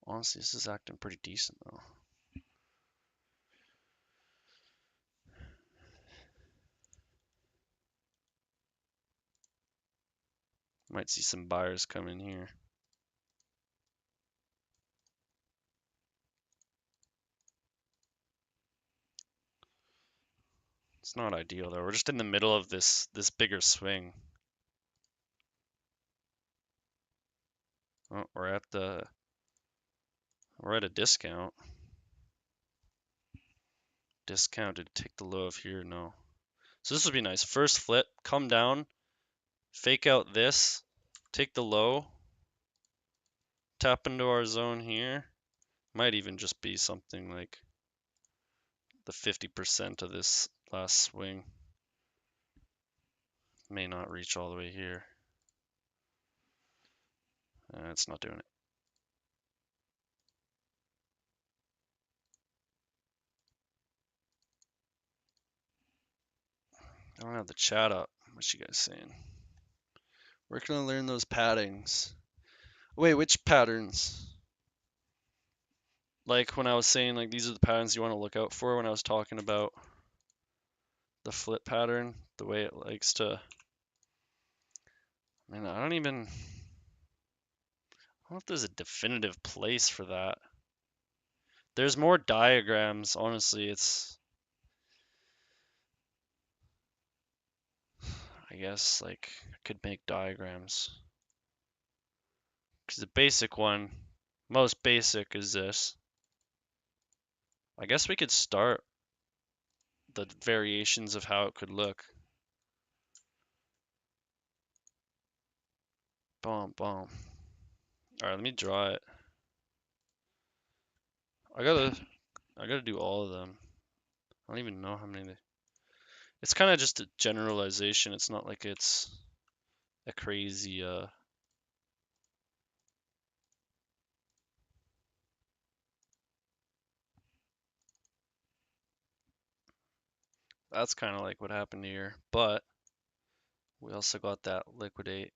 Honestly, this is acting pretty decent though. Might see some buyers come in here. It's not ideal though. We're just in the middle of this bigger swing. Oh, we're at a discount. Discounted. Take the low of here. No. So this would be nice. First flip, come down, fake out this, take the low, tap into our zone here. Might even just be something like the 50% of this last swing. May not reach all the way here. It's not doing it. I don't have the chat up. What you guys saying? Where can I learn those patterns? Wait, which patterns? Like when I was saying like these are the patterns you want to look out for when I was talking about the flip pattern, the way it likes to. Man, I don't know if there's a definitive place for that. There's more diagrams, honestly. I guess like I could make diagrams. Because the basic one, most basic is this. I guess we could start the variations of how it could look. Boom, boom. All right, let me draw it. I gotta do all of them. I don't even know how many. It's kind of just a generalization. It's not like it's a crazy. That's kind of like what happened here, but we also got that liquidate.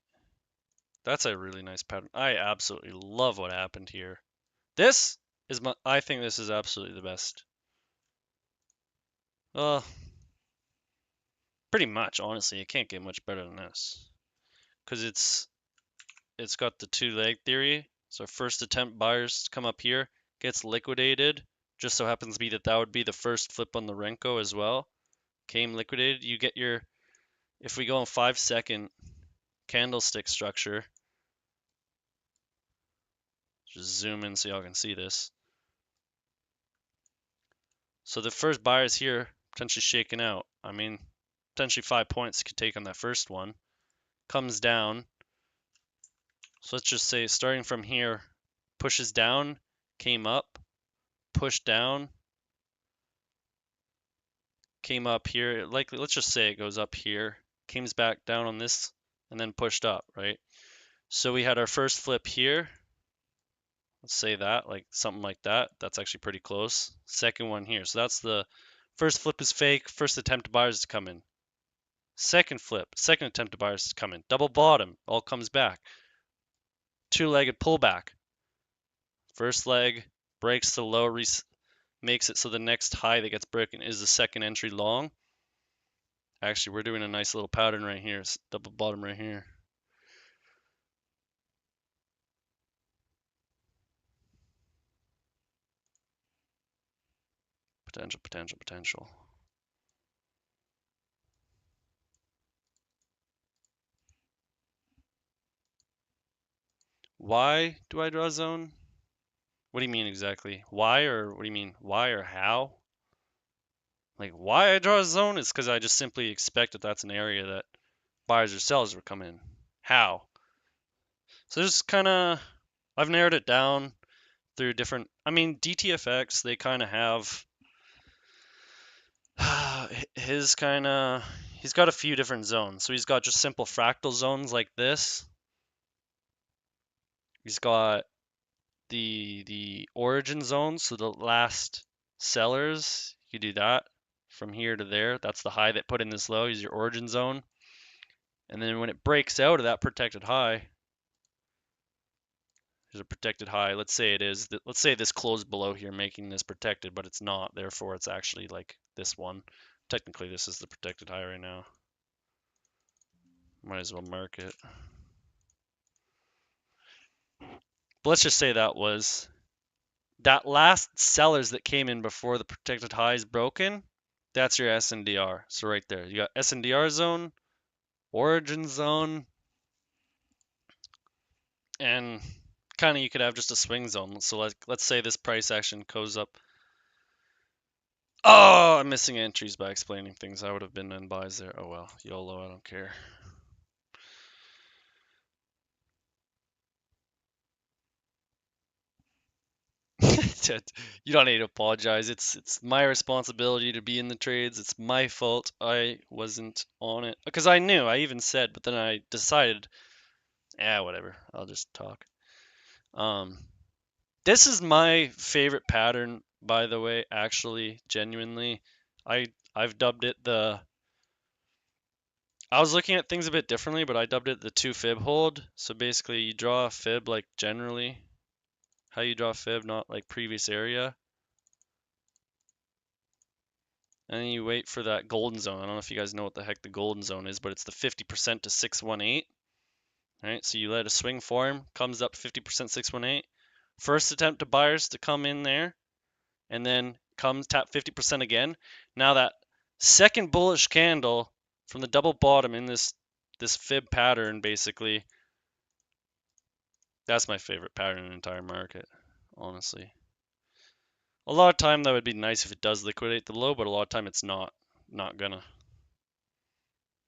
That's a really nice pattern. I absolutely love what happened here. This is I think this is absolutely the best. Pretty much, honestly, it can't get much better than this. Because it's got the two leg theory. So first attempt buyers come up here, gets liquidated. Just so happens to be that that would be the first flip on the Renko as well. Came liquidated. You get your, if we go in 5-second candlestick structure, just zoom in so y'all can see this. So the first buyers here potentially shaken out. I mean, potentially 5 points could take on that first one. Comes down. So let's just say starting from here, pushes down, came up, pushed down, came up here. Likely, let's just say it goes up here, comes back down on this, and then pushed up, right? So we had our first flip here. Let's say that, like something like that. That's actually pretty close. Second one here. So that's the first flip is fake. First attempt to buyers to come in. Second flip, second attempt to buyers to come in. Double bottom, all comes back. Two-legged pullback. First leg breaks the low, makes it so the next high that gets broken is the second entry long. Actually, we're doing a nice little pattern right here. It's double bottom right here. Potential, potential, potential. Why do I draw a zone? What do you mean exactly? Why, or what do you mean? Why or how? Like, why I draw a zone is because I just simply expect that that's an area that buyers or sellers will come in. How? So just kind of, I've narrowed it down through different, I mean, DTFX, they kind of have he's got a few different zones. So he's got just simple fractal zones like this. He's got the origin zone, so the last sellers, you do that from here to there. That's the high that put in this low, is your origin zone. And then when it breaks out of that protected high, there's a protected high. Let's say it is. Let's say this closed below here, making this protected, but it's not. Therefore, it's actually like this one. Technically, this is the protected high right now. Might as well mark it. But let's just say that was that last sellers that came in before the protected high is broken. That's your SNDR. So right there, you got SNDR zone, origin zone, and kind of you could have just a swing zone. So let's say this price action goes up. Oh, I'm missing entries by explaining things. I would have been in buys there. Oh well, YOLO, I don't care. You don't need to apologize. It's my responsibility to be in the trades. It's my fault I wasn't on it. Because I knew, I even said, but then I decided, whatever. I'll just talk. This is my favorite pattern, by the way, actually, genuinely. I've dubbed it the I was looking at things a bit differently, but I dubbed it the 2 fib hold. So basically you draw a fib like generally how you draw a fib, not like previous area. And then you wait for that golden zone. I don't know if you guys know what the heck the golden zone is, but it's the 50% to 618. All right, so you let a swing form, comes up 50% 618. First attempt to buyers to come in there, and then comes tap 50% again. Now that second bullish candle from the double bottom in this fib pattern basically That's my favorite pattern in the entire market, honestly. A lot of time that would be nice if it does liquidate the low, but a lot of time it's not gonna.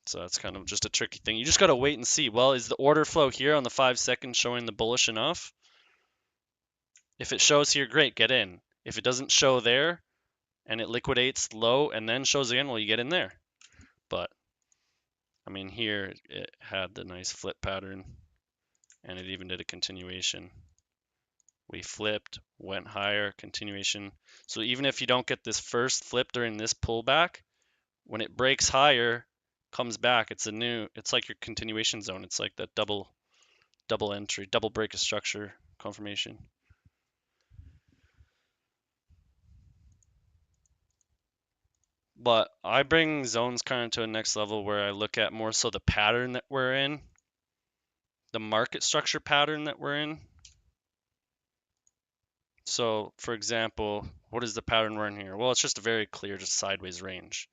So that's kind of just a tricky thing. You just gotta wait and see. Well, is the order flow here on the 5 seconds showing the bullish enough? If it shows here, great, get in. If it doesn't show there and it liquidates low and then shows again, well, you get in there. But I mean, here it had the nice flip pattern and it even did a continuation. We flipped, went higher, continuation. So even if you don't get this first flip during this pullback, when it breaks higher, comes back, it's like your continuation zone. It's like that double entry, double break of structure confirmation. But I bring zones kind of to a next level where I look at more so the pattern that we're in, the market structure pattern that we're in. So, for example, what is the pattern we're in here? Well, it's just a very clear, just sideways range,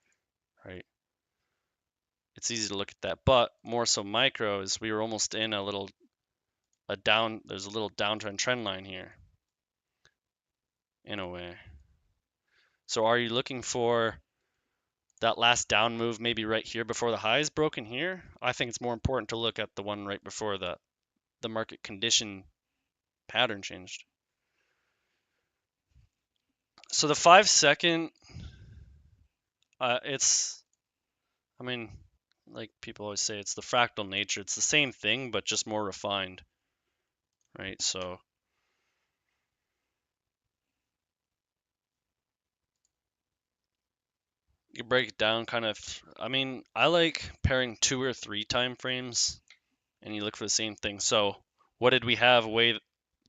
right? It's easy to look at that, but more so micros, we were almost in there's a little downtrend trend line here, in a way. So are you looking for that last down move maybe right here before the high is broken here? I think it's more important to look at the one right before the market condition pattern changed. So the 5 second, I mean, like people always say, it's the fractal nature. It's the same thing, but just more refined, right? So you break it down kind of, I mean, I like pairing 2 or 3 time frames and you look for the same thing. So what did we have way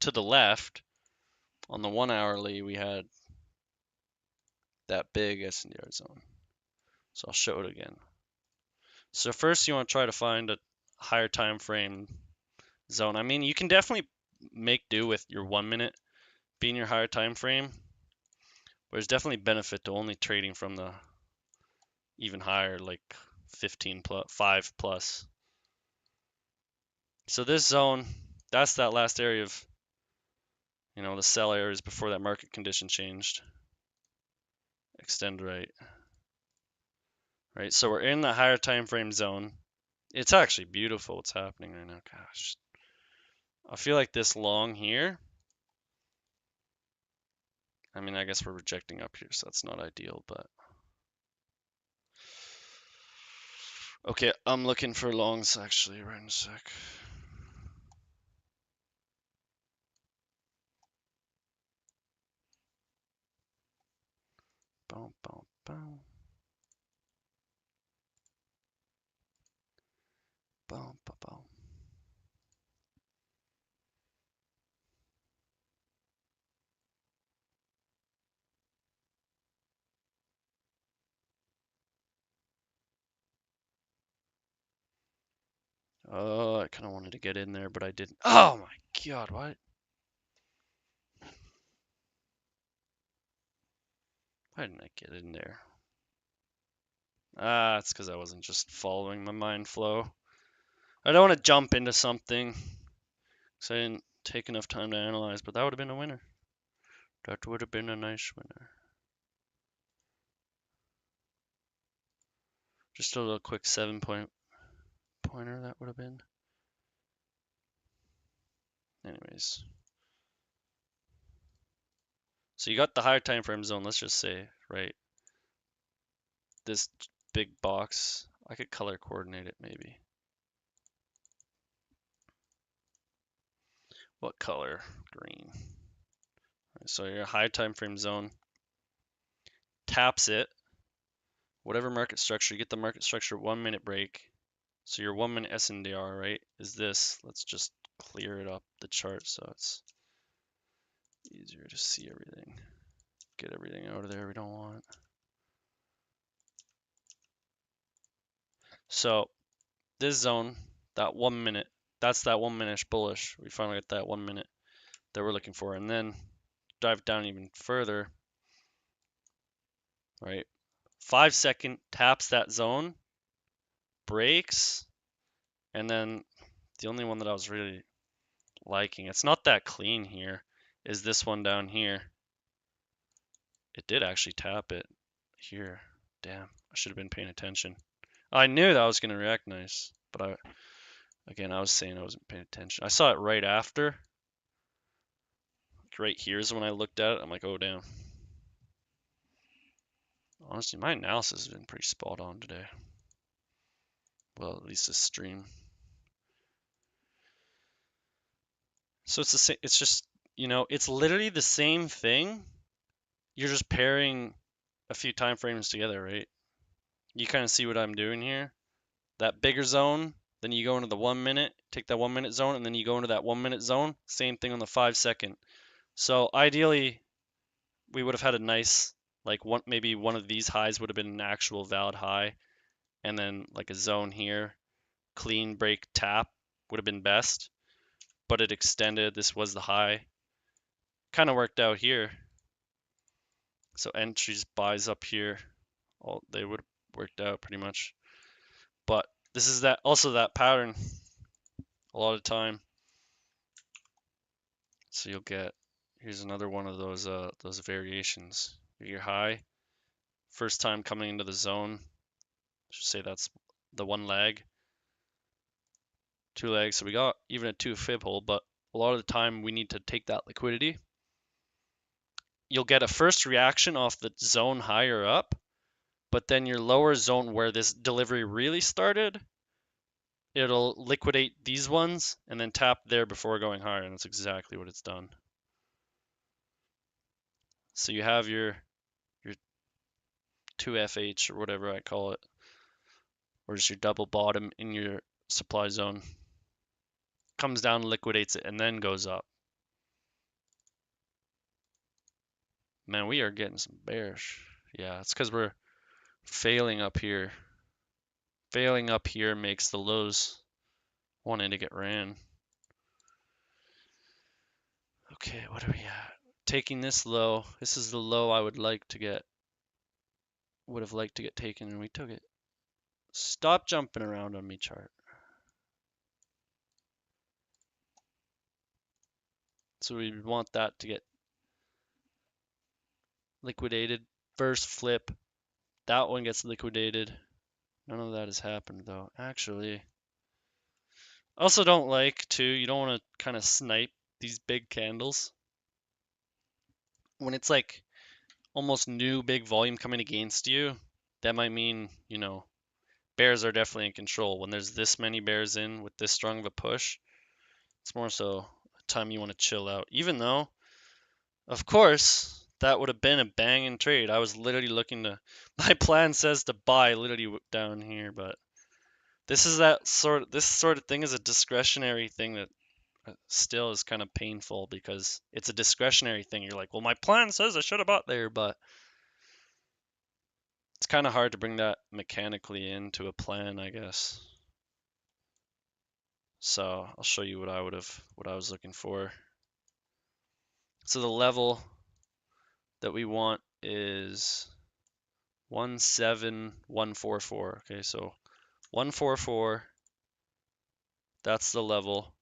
to the left? On the 1 hourly, we had that big S&DR zone. So I'll show it again. So first you want to try to find a higher time frame zone. I mean, you can definitely make do with your 1 minute being your higher time frame. But there's definitely benefit to only trading from the even higher, like 15 plus, 5 plus. So this zone, that's that last area of, the sell areas before that market condition changed. Extend right. Right, so we're in the higher time frame zone. It's actually beautiful what's happening right now. Gosh, I feel like this long here. I mean, I guess we're rejecting up here, so that's not ideal, but okay, I'm looking for longs actually right in a sec. Boom, boom, boom. Boom, boom, boom. Oh, I kind of wanted to get in there, but I didn't. Oh my God, what? Why didn't I get in there? Ah, it's because I wasn't just following my mind flow. I don't want to jump into something because I didn't take enough time to analyze, but that would have been a winner. That would have been a nice winner. Just a little quick 7-point pointer that would have been. Anyways. So you got the higher time frame zone, let's just say, right? This big box. I could color coordinate it maybe. What color? Green. Right, so your high time frame zone taps it. Whatever market structure, you get the market structure 1 minute break. So your 1 minute SNDR, right, is this. Let's just clear it up, the chart, so it's easier to see everything. Get everything out of there we don't want. So this zone, that 1 minute, that's that 1 minute bullish. We finally got that 1 minute that we're looking for. And then dive down even further, right? 5 second taps that zone, breaks, and then the only one that I was really liking. It's not that clean here. Is this one down here? It did actually tap it here. Damn, I should have been paying attention. I knew that I was going to react nice, but again, I was saying I wasn't paying attention. I saw it right after. Right here is when I looked at it. I'm like, oh, damn. Honestly, my analysis has been pretty spot on today. Well, at least this stream. So it's the same. It's just, it's literally the same thing. You're just pairing a few time frames together, right? You kind of see what I'm doing here. That bigger zone, then you go into the 1 minute, take that 1 minute zone, and then you go into that 1 minute zone. Same thing on the 5 second. So ideally, we would have had a nice, like maybe one of these highs would have been an actual valid high, and then like a zone here, clean break tap would have been best, but it extended. This was the high. Kind of worked out here. So entries, buys up here, they would have worked out pretty much. But this is that pattern a lot of time. So you'll get, here's another one of those variations. Your high, first time coming into the zone. Should say that's the one leg, two legs. So we got even a 2 fib hold, but a lot of the time we need to take that liquidity. You'll get a first reaction off the zone higher up, but then your lower zone where this delivery really started, it'll liquidate these ones and then tap there before going higher, and that's exactly what it's done. So you have your 2FH or whatever I call it, or just your double bottom in your supply zone. Comes down, liquidates it, and then goes up. Man, we are getting some bearish. Yeah, it's because we're failing up here. Failing up here makes the lows wanting to get ran. Okay, what are we at? Taking this low. This is the low I would have liked to get taken, and we took it. Stop jumping around on me, chart. So we want that to get liquidated. First flip, that one gets liquidated. None of that has happened though. Actually, I also don't like to, you don't want to kind of snipe these big candles. When it's like almost new big volume coming against you, that might mean, bears are definitely in control. When there's this many bears in with this strong of a push, it's more so a time you want to chill out. Even though, of course, that would have been a banging trade. I was literally looking to, my plan says to buy literally down here, but this sort of thing is a discretionary thing that still is kind of painful because it's a discretionary thing. You're like, well, my plan says I should have bought there, but it's kind of hard to bring that mechanically into a plan, I guess. So I'll show you what I was looking for. So the level that we want is 17144. Okay, so 144, that's the level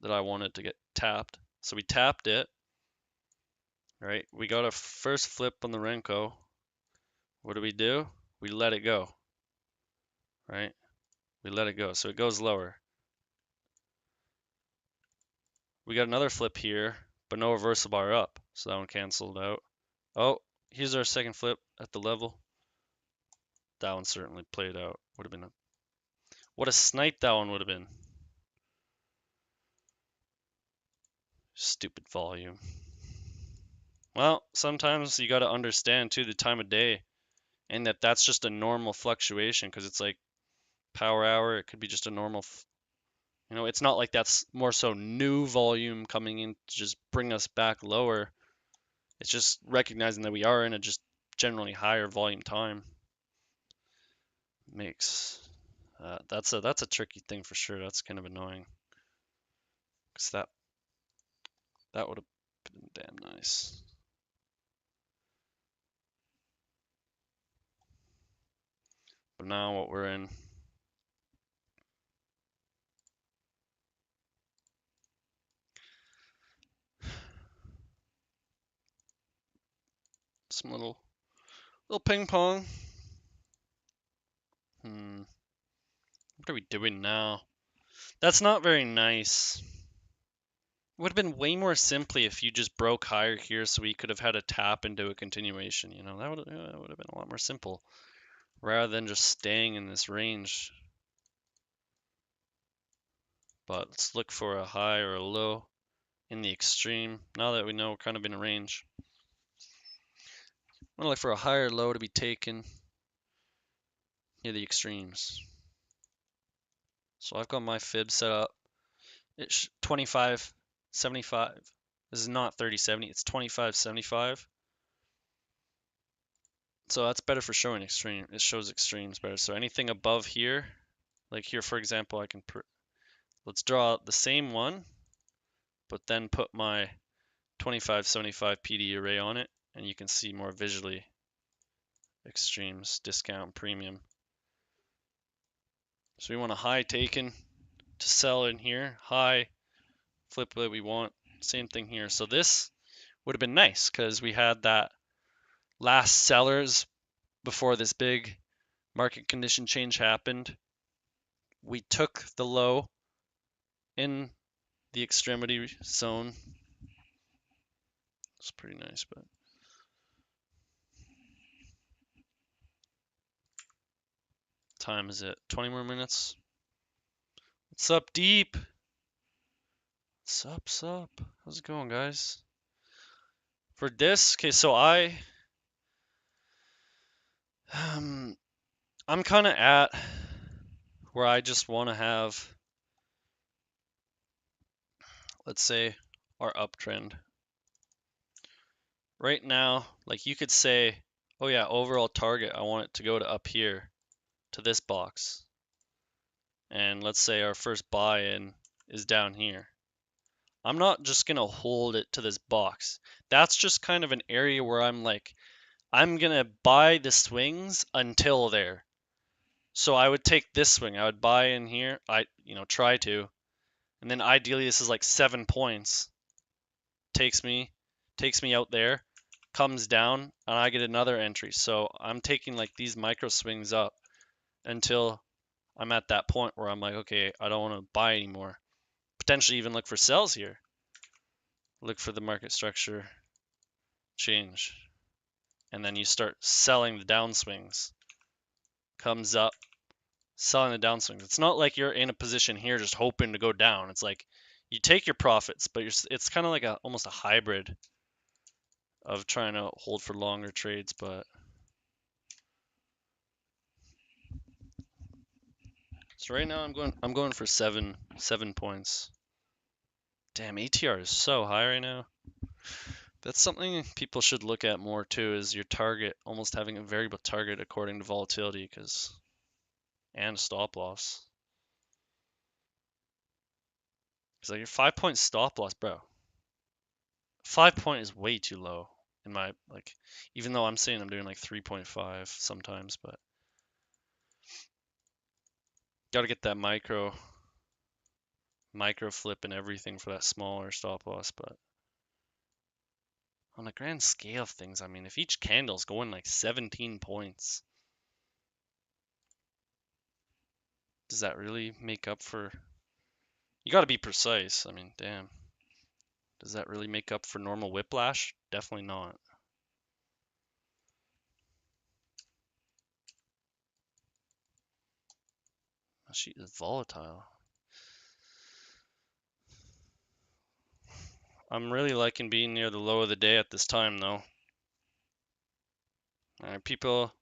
that I wanted to get tapped. So we tapped it, right? We got a first flip on the Renko. What do? We let it go, right? We let it go, so it goes lower. We got another flip here, but no reversal bar up, so that one canceled out. Oh, here's our second flip at the level. That one certainly played out. Would have been what a snipe that one would have been. Stupid volume. Well, sometimes you got to understand too the time of day, and that's just a normal fluctuation because it's like power hour. It could be just a normal. It's not like that's more so new volume coming in to just bring us back lower. It's just recognizing that we are in a just generally higher volume time. Makes that's a tricky thing for sure. That's kind of annoying because that would have been damn nice. But now what we're in. Some little ping pong. What are we doing now? That's not very nice. Would have been way more simply if you just broke higher here so we could have had a tap into a continuation, you know, that would have been a lot more simple rather than just staying in this range. But let's look for a high or a low in the extreme. Now that we know we're kind of in a range, I'm gonna look for a higher low to be taken near the extremes. So I've got my fib set up. It's 25.75. This is not 30.70, it's 25.75. So that's better for showing extreme. It shows extremes better. So anything above here, like here for example, I can let's draw the same one, but then put my 25.75 PD array on it, and you can see more visually extremes, discount, premium. So we want a high taken to sell in here, high flip that we want, same thing here. So this would have been nice because we had that last sellers before this big market condition change happened. We took the low in the extremity zone. It's pretty nice, but time is it? 20 more minutes. What's up, Deep? What's up? How's it going, guys? For this, okay, so I'm kind of at where I just want to have, let's say, our uptrend. Right now, like you could say, oh yeah, overall target, I want it to go to up here, to this box. And let's say our first buy-in is down here. I'm not just going to hold it to this box. That's just kind of an area where I'm like, I'm going to buy the swings until there. So I would take this swing. I would buy in here. Try to. And then ideally this is like 7 points. Takes me out there, comes down, and I get another entry. So I'm taking like these micro swings up until I'm at that point where I'm like, okay, I don't want to buy anymore. Potentially even look for sells here. Look for the market structure change. And then you start selling the downswings. Comes up, selling the downswings. It's not like you're in a position here just hoping to go down. It's like you take your profits, but it's kind of like almost a hybrid of trying to hold for longer trades. But so right now I'm going for seven points. Damn, ATR is so high right now. That's something people should look at more too, is your target, almost having a variable target according to volatility, and stop loss. It's like your 5-point stop loss, bro. 5 point is way too low in my, like, even though I'm saying I'm doing like 3.5 sometimes, but gotta get that micro flip and everything for that smaller stop loss. But on the grand scale of things, I mean, if each candle's going like 17 points, does that really make up for, you gotta be precise. I mean, damn. Does that really make up for normal whiplash? Definitely not. She is volatile. I'm really liking being near the low of the day at this time, though. People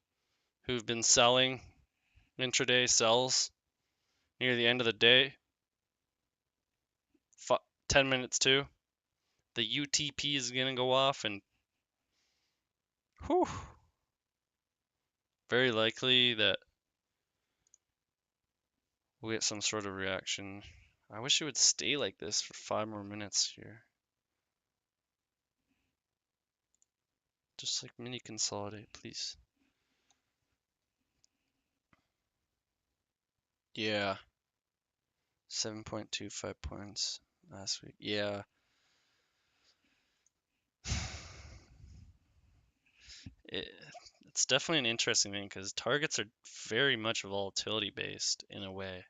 who've been selling intraday sells near the end of the day, 10 minutes too. The UTP is going to go off, and whew, very likely that we'll get some sort of reaction. I wish it would stay like this for 5 more minutes here. Just like mini consolidate, please. Yeah. 7.25 points last week. Yeah. it's definitely an interesting thing because targets are very much volatility based in a way.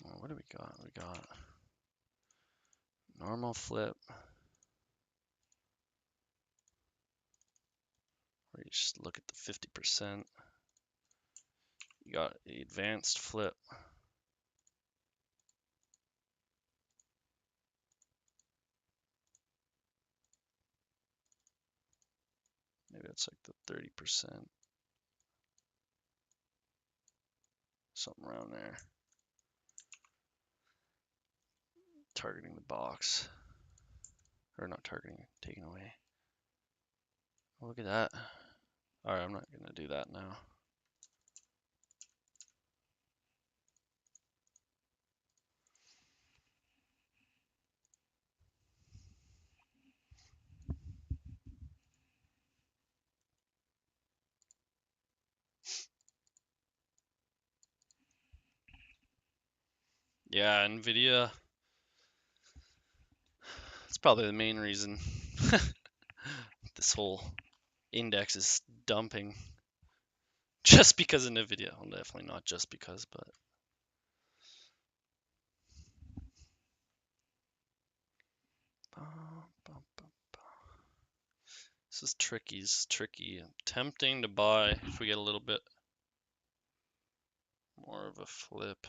Oh, what do we got? We got normal flip, where you just look at the 50%. You got the advanced flip. Maybe it's like the 30%, something around there. Targeting the box, or not targeting, taking away. Oh, look at that. All right, I'm not gonna do that now. Yeah, Nvidia. That's probably the main reason this whole index is dumping. Just because of Nvidia. Well, definitely not just because, but this is tricky. This is tricky. Tempting to buy if we get a little bit more of a flip.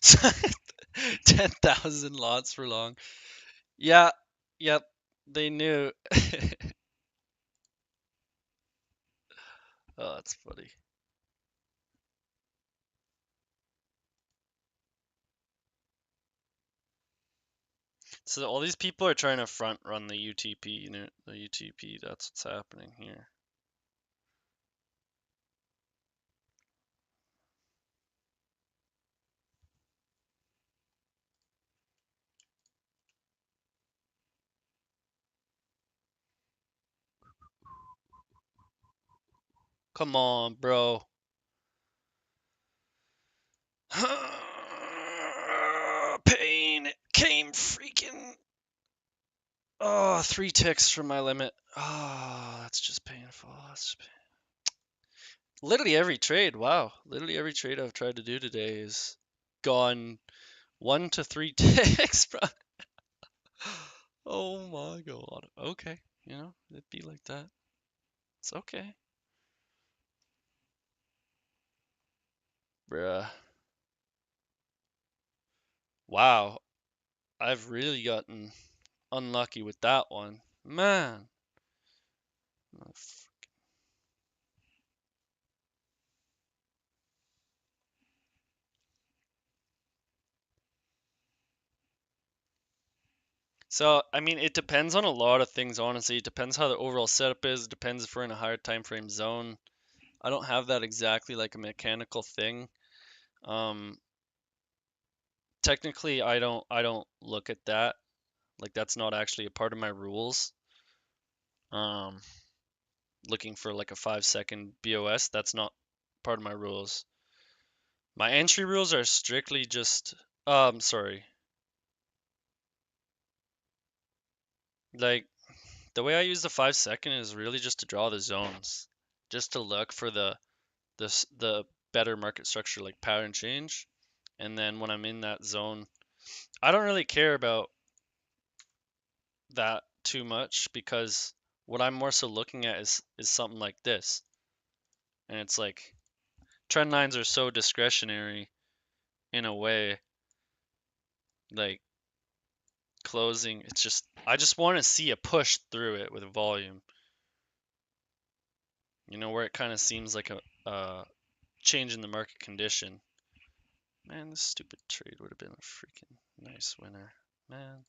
Ten 10,000 lots for long. Yeah, yep, they knew. Oh, that's funny. So all these people are trying to front run the UTP, you know, the UTP, that's what's happening here. Come on, bro. Pain came freaking. Oh, 3 ticks from my limit. Oh, that's just painful. Literally every trade, wow. Literally every trade I've tried to do today is gone 1 to 3 ticks, bro. Oh my god. Okay, you know, it'd be like that. It's okay. Bruh. Wow. I've really gotten unlucky with that one. Man. So, I mean, it depends on a lot of things, honestly. It depends how the overall setup is. It depends if we're in a higher time frame zone. I don't have that exactly like a mechanical thing. Um, Technically, I don't look at that. Like that's not actually a part of my rules. Um, Looking for like a 5-second BOS, that's not part of my rules. My entry rules are strictly just sorry. Like the way I use the 5-second is really just to draw the zones, just to look for the better market structure like pattern change. And then when I'm in that zone, I don't really care about that too much because what I'm more so looking at is something like this. And it's like trend lines are so discretionary in a way, like closing, it's just I just want to see a push through it with volume. You know, where it kind of seems like a change in the market condition. Man, this stupid trade would have been a freaking nice winner. Man,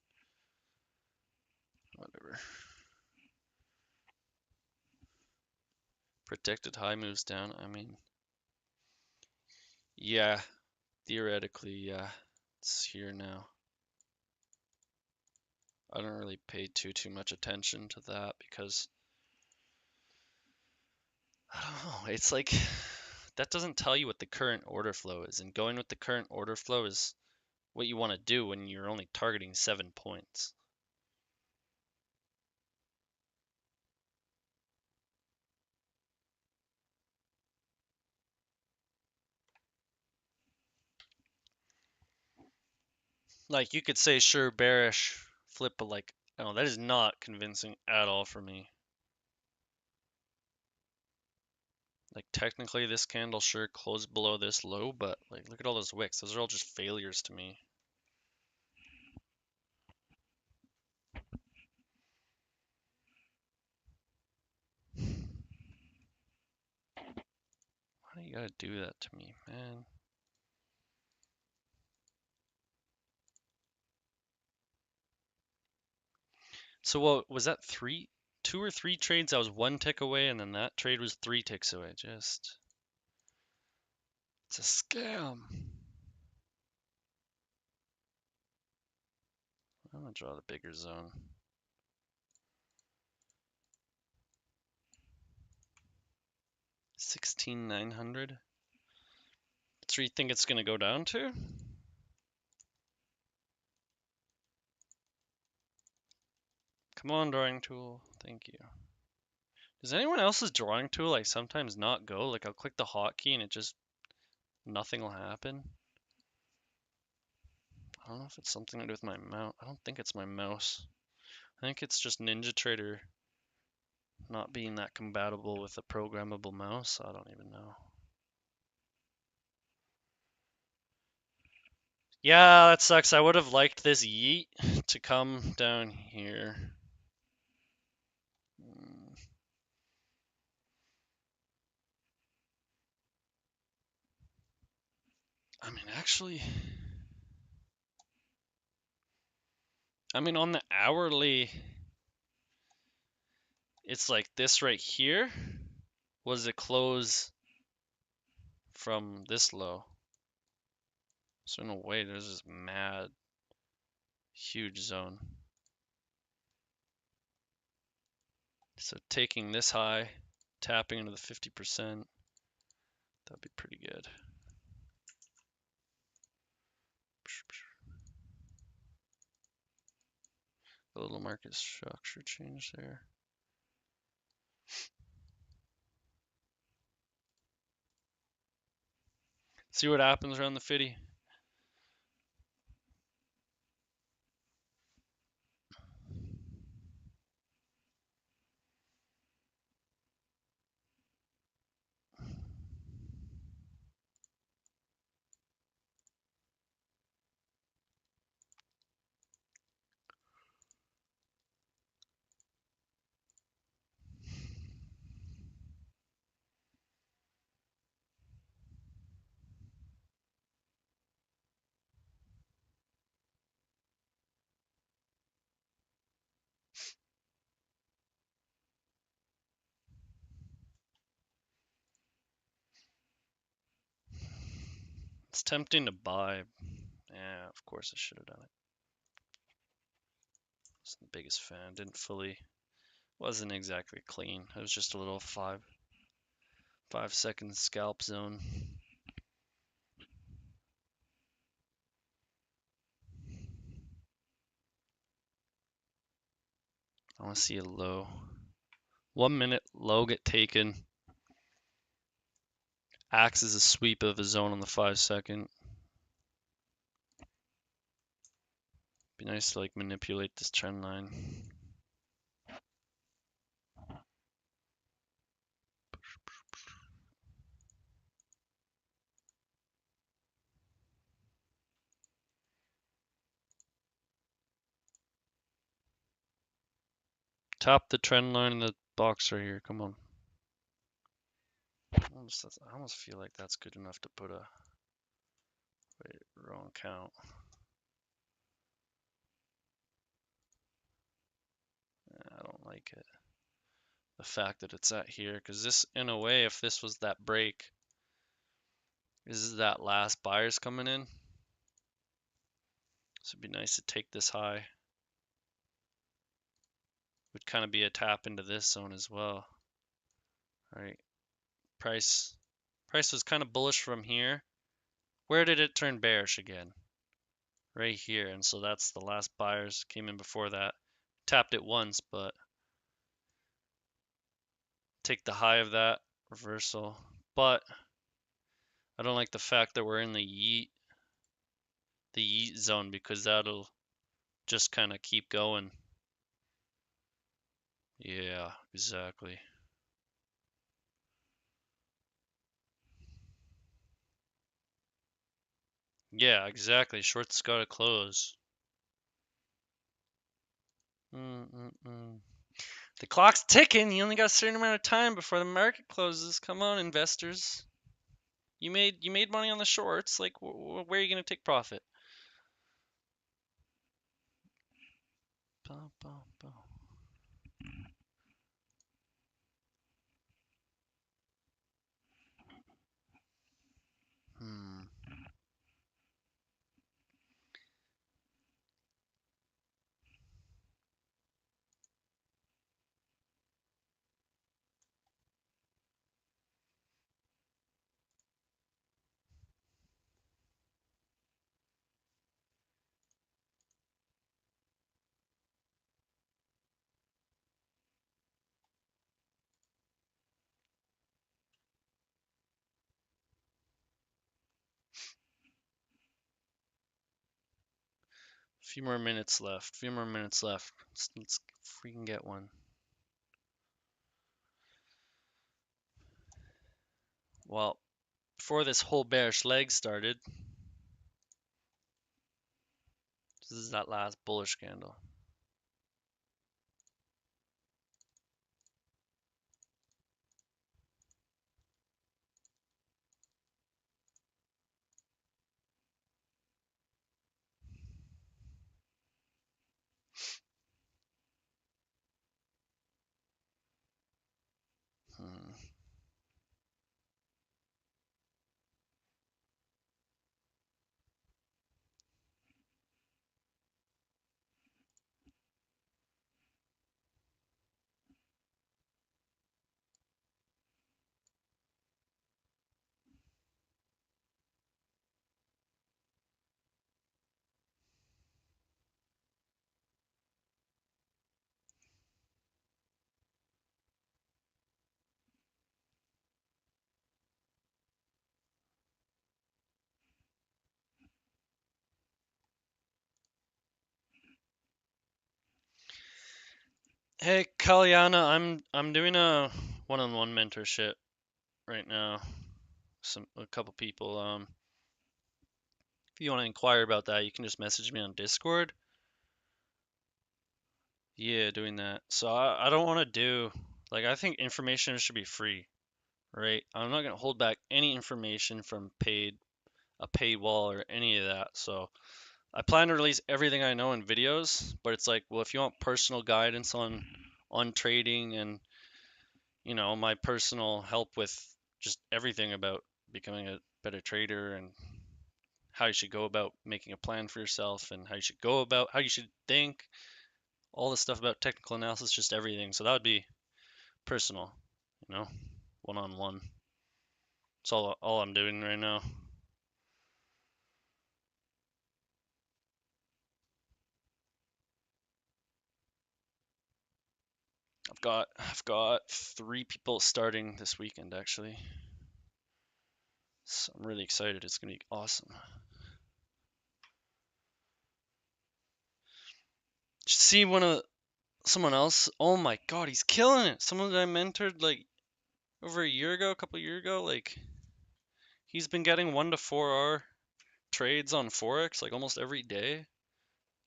whatever. Protected high moves down. I mean, yeah, theoretically, yeah, it's here now. I don't really pay too much attention to that because I don't know. It's like that doesn't tell you what the current order flow is, and going with the current order flow is what you want to do when you're only targeting 7 points. Like you could say sure bearish flip, but like no, that is not convincing at all for me. Like technically this candle sure closed below this low, but like look at all those wicks. Those are all just failures to me. Why do you gotta do that to me, man? So what was that, 2 or 3 trades? I was 1 tick away, and then that trade was 3 ticks away. Just, it's a scam. I'm gonna draw the bigger zone. 16,900. That's where you think it's gonna go down to? Come on, drawing tool. Thank you. Does anyone else's drawing tool like sometimes not go? Like I'll click the hotkey and it just nothing will happen. I don't know if it's something to do with my mouse. I don't think it's my mouse. I think it's just NinjaTrader not being that compatible with a programmable mouse. I don't even know. Yeah, that sucks. I would have liked this yeet to come down here. I mean, actually, on the hourly, it's like this right here was a close from this low. So in a way, there's this mad, huge zone. So taking this high, tapping into the 50%, that'd be pretty good. A little market structure change there. See what happens around the 50. It's tempting to buy. Yeah, of course I should have done it. I wasn't the biggest fan. Wasn't exactly clean. It was just a little 5-second scalp zone. I want to see a low. 1 minute low get taken. Acts as a sweep of a zone on the 5-second. Be nice to like manipulate this trend line. Top the trend line in the box right here. Come on. I almost feel like that's good enough to put a wait, wrong count. I don't like it. The fact that it's at here, because this, in a way, if this was that break, this is that last buyers coming in. So it'd be nice to take this high. Would kind of be a tap into this zone as well. All right, price was kind of bullish from here. Where did it turn bearish again? Right here, and so that's the last buyers came in before that. Tapped it once, but take the high of that reversal. But I don't like the fact that we're in the yeet zone, because that'll just kind of keep going. Yeah, exactly. Yeah, exactly. Short's got to close. The clock's ticking. You only got a certain amount of time before the market closes. Come on, investors. You made money on the shorts. Like, where are you gonna take profit? Bow, bow, bow. A few more minutes left. A few more minutes left. Let's if we can get one. Well, before this whole bearish leg started, this is that last bullish candle. Hmm. Hey, Kalyana, I'm doing a one-on-one mentorship right now. A couple people. If you want to inquire about that, you can just message me on Discord. Yeah, doing that. So I don't want to do, like, I think information should be free, right? I'm not gonna hold back any information from a paywall or any of that. So I plan to release everything I know in videos, but it's like, well, if you want personal guidance on trading and, my personal help with just everything about becoming a better trader and how you should go about making a plan for yourself and how you should think, all the stuff about technical analysis, just everything. So that would be personal, you know, one-on-one. That's all I'm doing right now. I've got 3 people starting this weekend actually. So I'm really excited. It's gonna be awesome. See someone else. Oh my God, he's killing it. Someone that I mentored like over a couple years ago. Like he's been getting 1 to 4 hour trades on Forex like almost every day.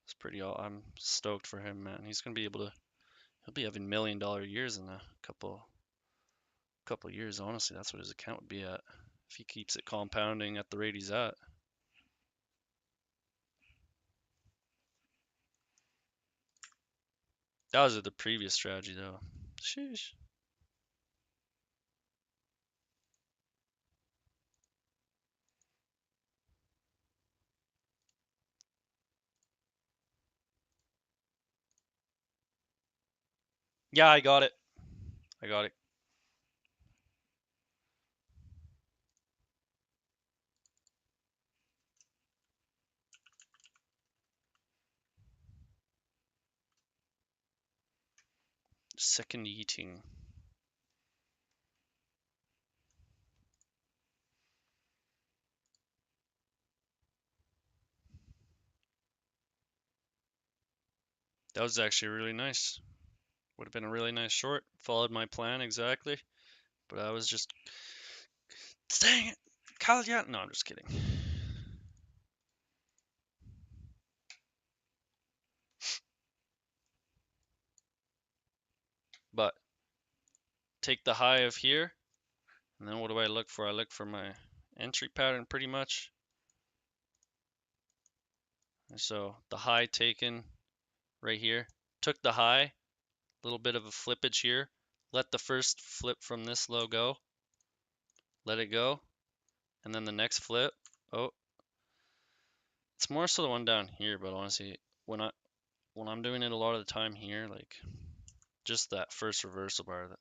It's pretty. I'm stoked for him, man. He'll be having $1 million years in a couple couple of years, honestly, that's what his account would be at if he keeps it compounding at the rate he's at. That was the previous strategy, though. Sheesh. Yeah, I got it. I got it. Second eating. That was actually really nice. Would have been a really nice short. Followed my plan exactly. But I was just, dang it, Kyle, yeah. No, I'm just kidding. But take the high of here, and then what do I look for? I look for my entry pattern pretty much. And so the high taken right here, took the high, a little bit of a flippage here. Let the first flip from this low go. Let it go. And then the next flip, oh, it's more so the one down here, but honestly, when I'm doing it a lot of the time here, like just that first reversal bar, the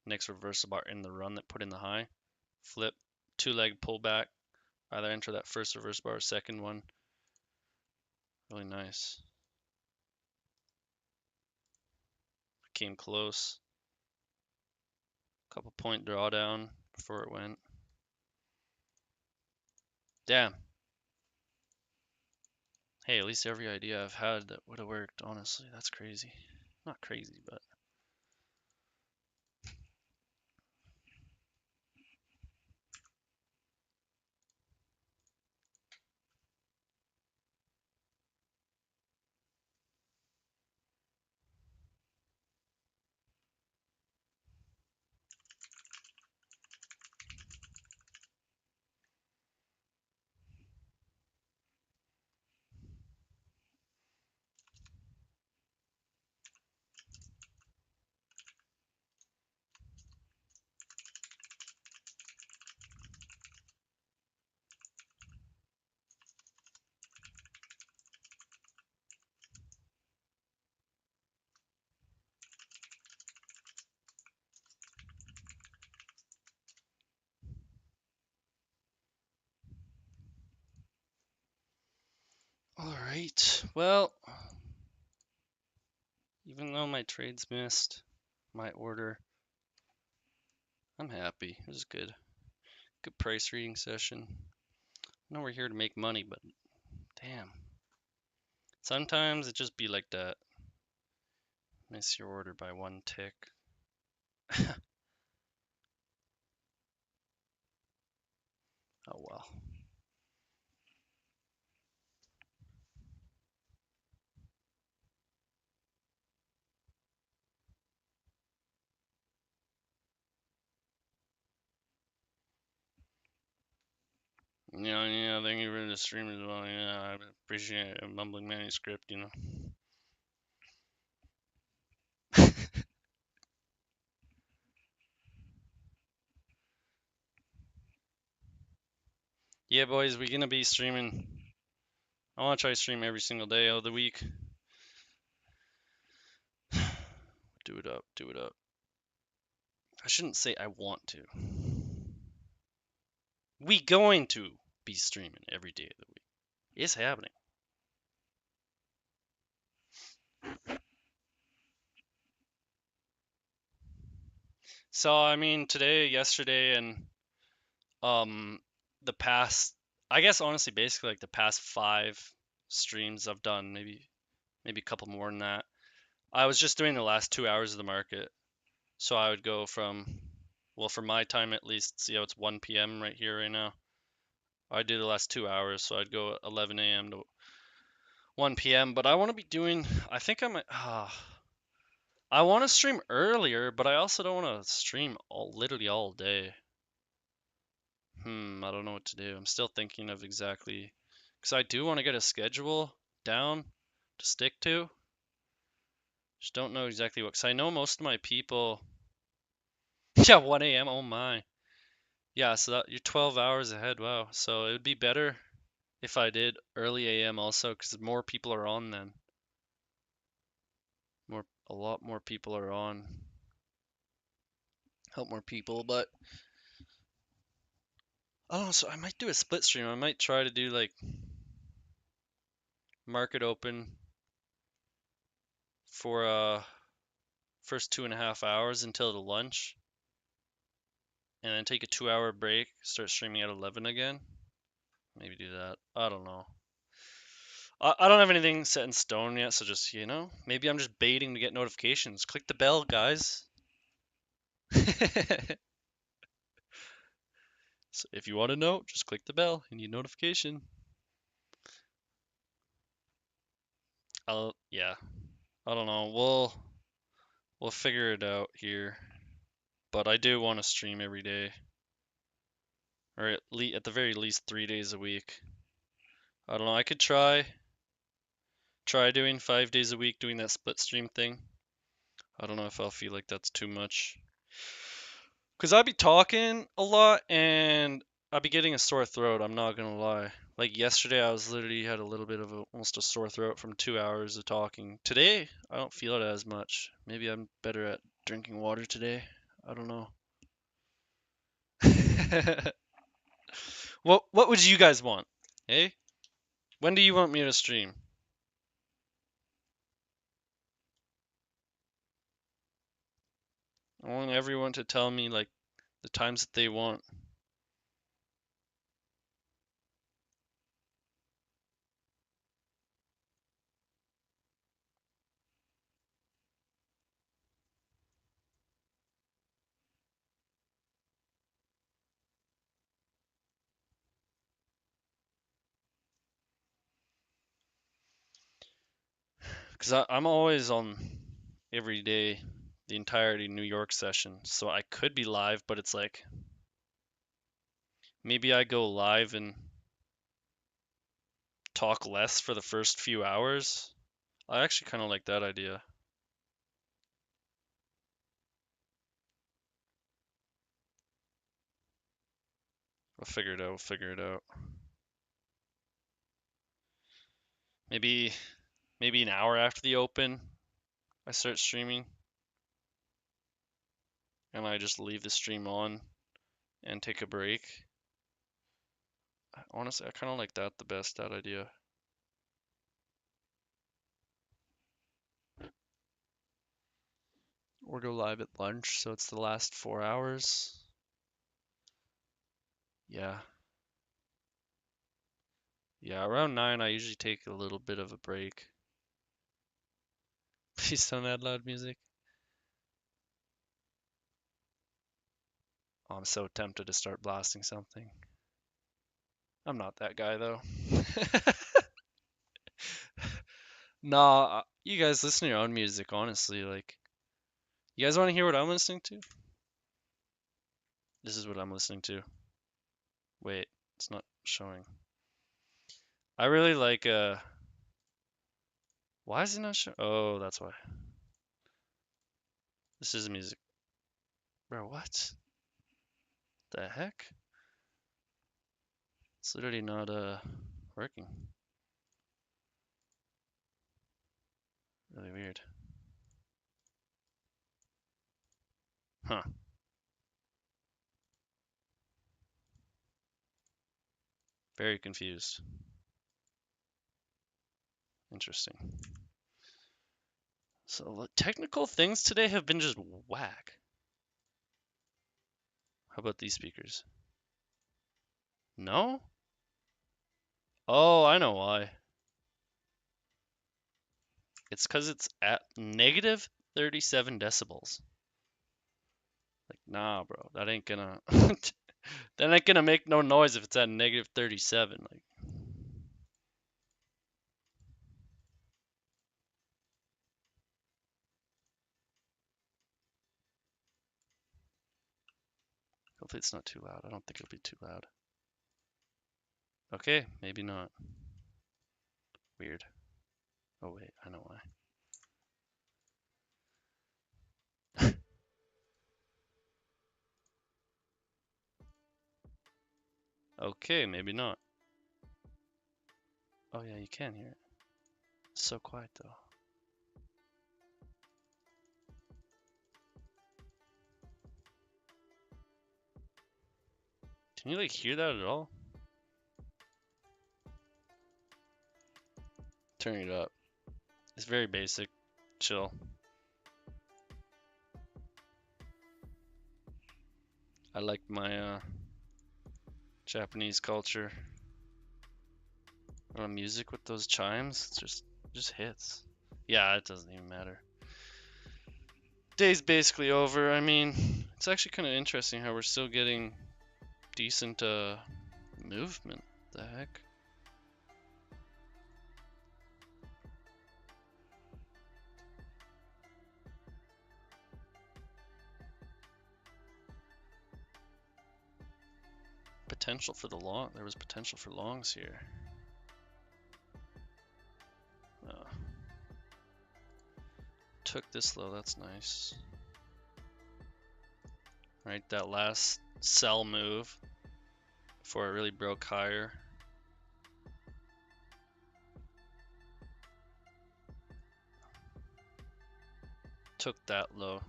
next reversal bar in the run that put in the high, flip, two leg pullback, either enter that first reverse bar or second one. Really nice. Came close. Couple point drawdown before it went. Damn. Hey, at least every idea I've had that would have worked, honestly. That's crazy. Not crazy, but. Alright, well, even though my trades missed, my order, I'm happy. It was good. Good price reading session. I know we're here to make money, but damn. Sometimes it just be like that. Miss your order by one tick. Oh well. Thank you for the stream as well. Yeah, I appreciate a mumbling manuscript, Yeah, boys, we're gonna be streaming. I wanna try to stream every single day of the week. Do it up, do it up. I shouldn't say I want to. We going to be streaming every day of the week. It's happening. So I mean today, yesterday, and um the past, I guess honestly basically like the past 5 streams I've done, maybe a couple more than that. I was just doing the last 2 hours of the market. So I would go from, well, for my time at least, see how it's 1 p.m. right here right now. I do the last 2 hours, so I'd go 11 a.m. to 1 p.m. But I want to be doing, I think I might, I want to stream earlier, but I also don't want to stream literally all day. I don't know what to do. I'm still thinking of exactly, because I do want to get a schedule down to stick to. Just don't know exactly what, because I know most of my people. Yeah, 1 a.m. Oh my. Yeah, so that you're 12 hours ahead. Wow. So it would be better if I did early AM also, because more people are on then. A lot more people are on. Help more people, but I don't know. So I might do a split stream. I might try to do like market open for first 2.5 hours until the lunch, and then take a 2 hour break. Start streaming at 11 again. Maybe do that. I don't know. I don't have anything set in stone yet, so just, maybe I'm just baiting to get notifications. Click the bell, guys. So if you want to know, just click the bell. You need notification. Yeah. I don't know. We'll figure it out here. But I do want to stream every day, or at the very least 3 days a week. I don't know. I could try doing 5 days a week, doing that split stream thing. I don't know if I'll feel like that's too much. Cause I'd be talking a lot and I'd be getting a sore throat. I'm not gonna lie. Like yesterday, I was literally had a little bit of almost a sore throat from 2 hours of talking. Today, I don't feel it as much. Maybe I'm better at drinking water today. I don't know. What would you guys want? Hey, when do you want me to stream? I want everyone to tell me like the times that they want. Cause I'm always on every day, the entirety New York session. So I could be live, but it's like maybe I go live and talk less for the first few hours. I actually kind of like that idea. We'll figure it out. We'll figure it out. Maybe an hour after the open, I start streaming, and I just leave the stream on and take a break. Honestly, I kind of like that the best, that idea. Or go live at lunch, so it's the last 4 hours. Yeah. Yeah, around 9, I usually take a little bit of a break. Please don't add loud music. Oh, I'm so tempted to start blasting something. I'm not that guy, though. Nah, you guys listen to your own music, honestly. Like, you guys want to hear what I'm listening to? This is what I'm listening to. Wait, it's not showing. I really like, why is it not showing? Oh, that's why. This is music. Bro, what? The heck? It's literally not, working. Really weird. Huh. Very confused. Interesting. So technical things today have been just whack. How about these speakers? No? Oh, I know why. It's because it's at negative 37 decibels. Like, nah, bro, that ain't gonna that ain't gonna make no noise if it's at negative 37. Like, Hopefully it's not too loud. I don't think it'll be too loud. Okay, maybe not. Weird. Oh wait, I know why. Okay, maybe not. Oh yeah, you can hear it. It's so quiet though. Can you like hear that at all? Turning it up. It's very basic. Chill. I like my Japanese culture. Music with those chimes, it's just hits. Yeah, it doesn't even matter. Day's basically over. I mean, it's actually kind of interesting how we're still getting decent movement. The heck? Potential for the long. There was potential for longs here. Took this low. That's nice. Right, that last sell move before it really broke higher. Took that low.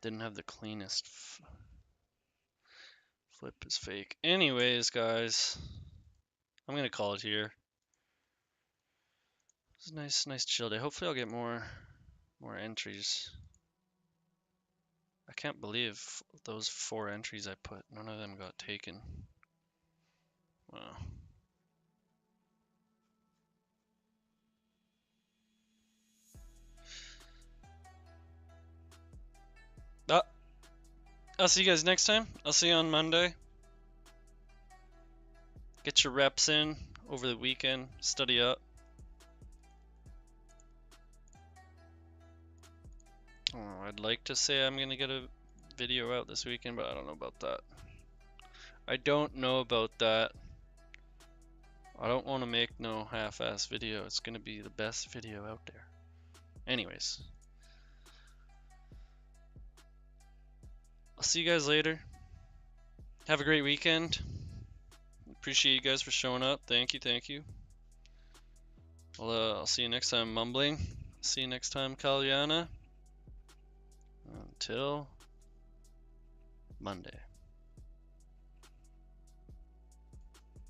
Didn't have the cleanest. Flip is fake. Anyways, guys, I'm gonna call it here. It's a nice chill day. Hopefully I'll get more entries. I can't believe those 4 entries I put, none of them got taken. Wow. I'll see you guys next time. I'll see you on Monday. Get your reps in over the weekend. Study up. Oh, I'd like to say I'm gonna get a video out this weekend, but I don't know about that. I don't know about that. I don't want to make no half-ass video. It's gonna be the best video out there. Anyways. I'll see you guys later. Have a great weekend. Appreciate you guys for showing up. Thank you, thank you. I'll see you next time, Mumbling. See you next time, Kalyana. Until Monday.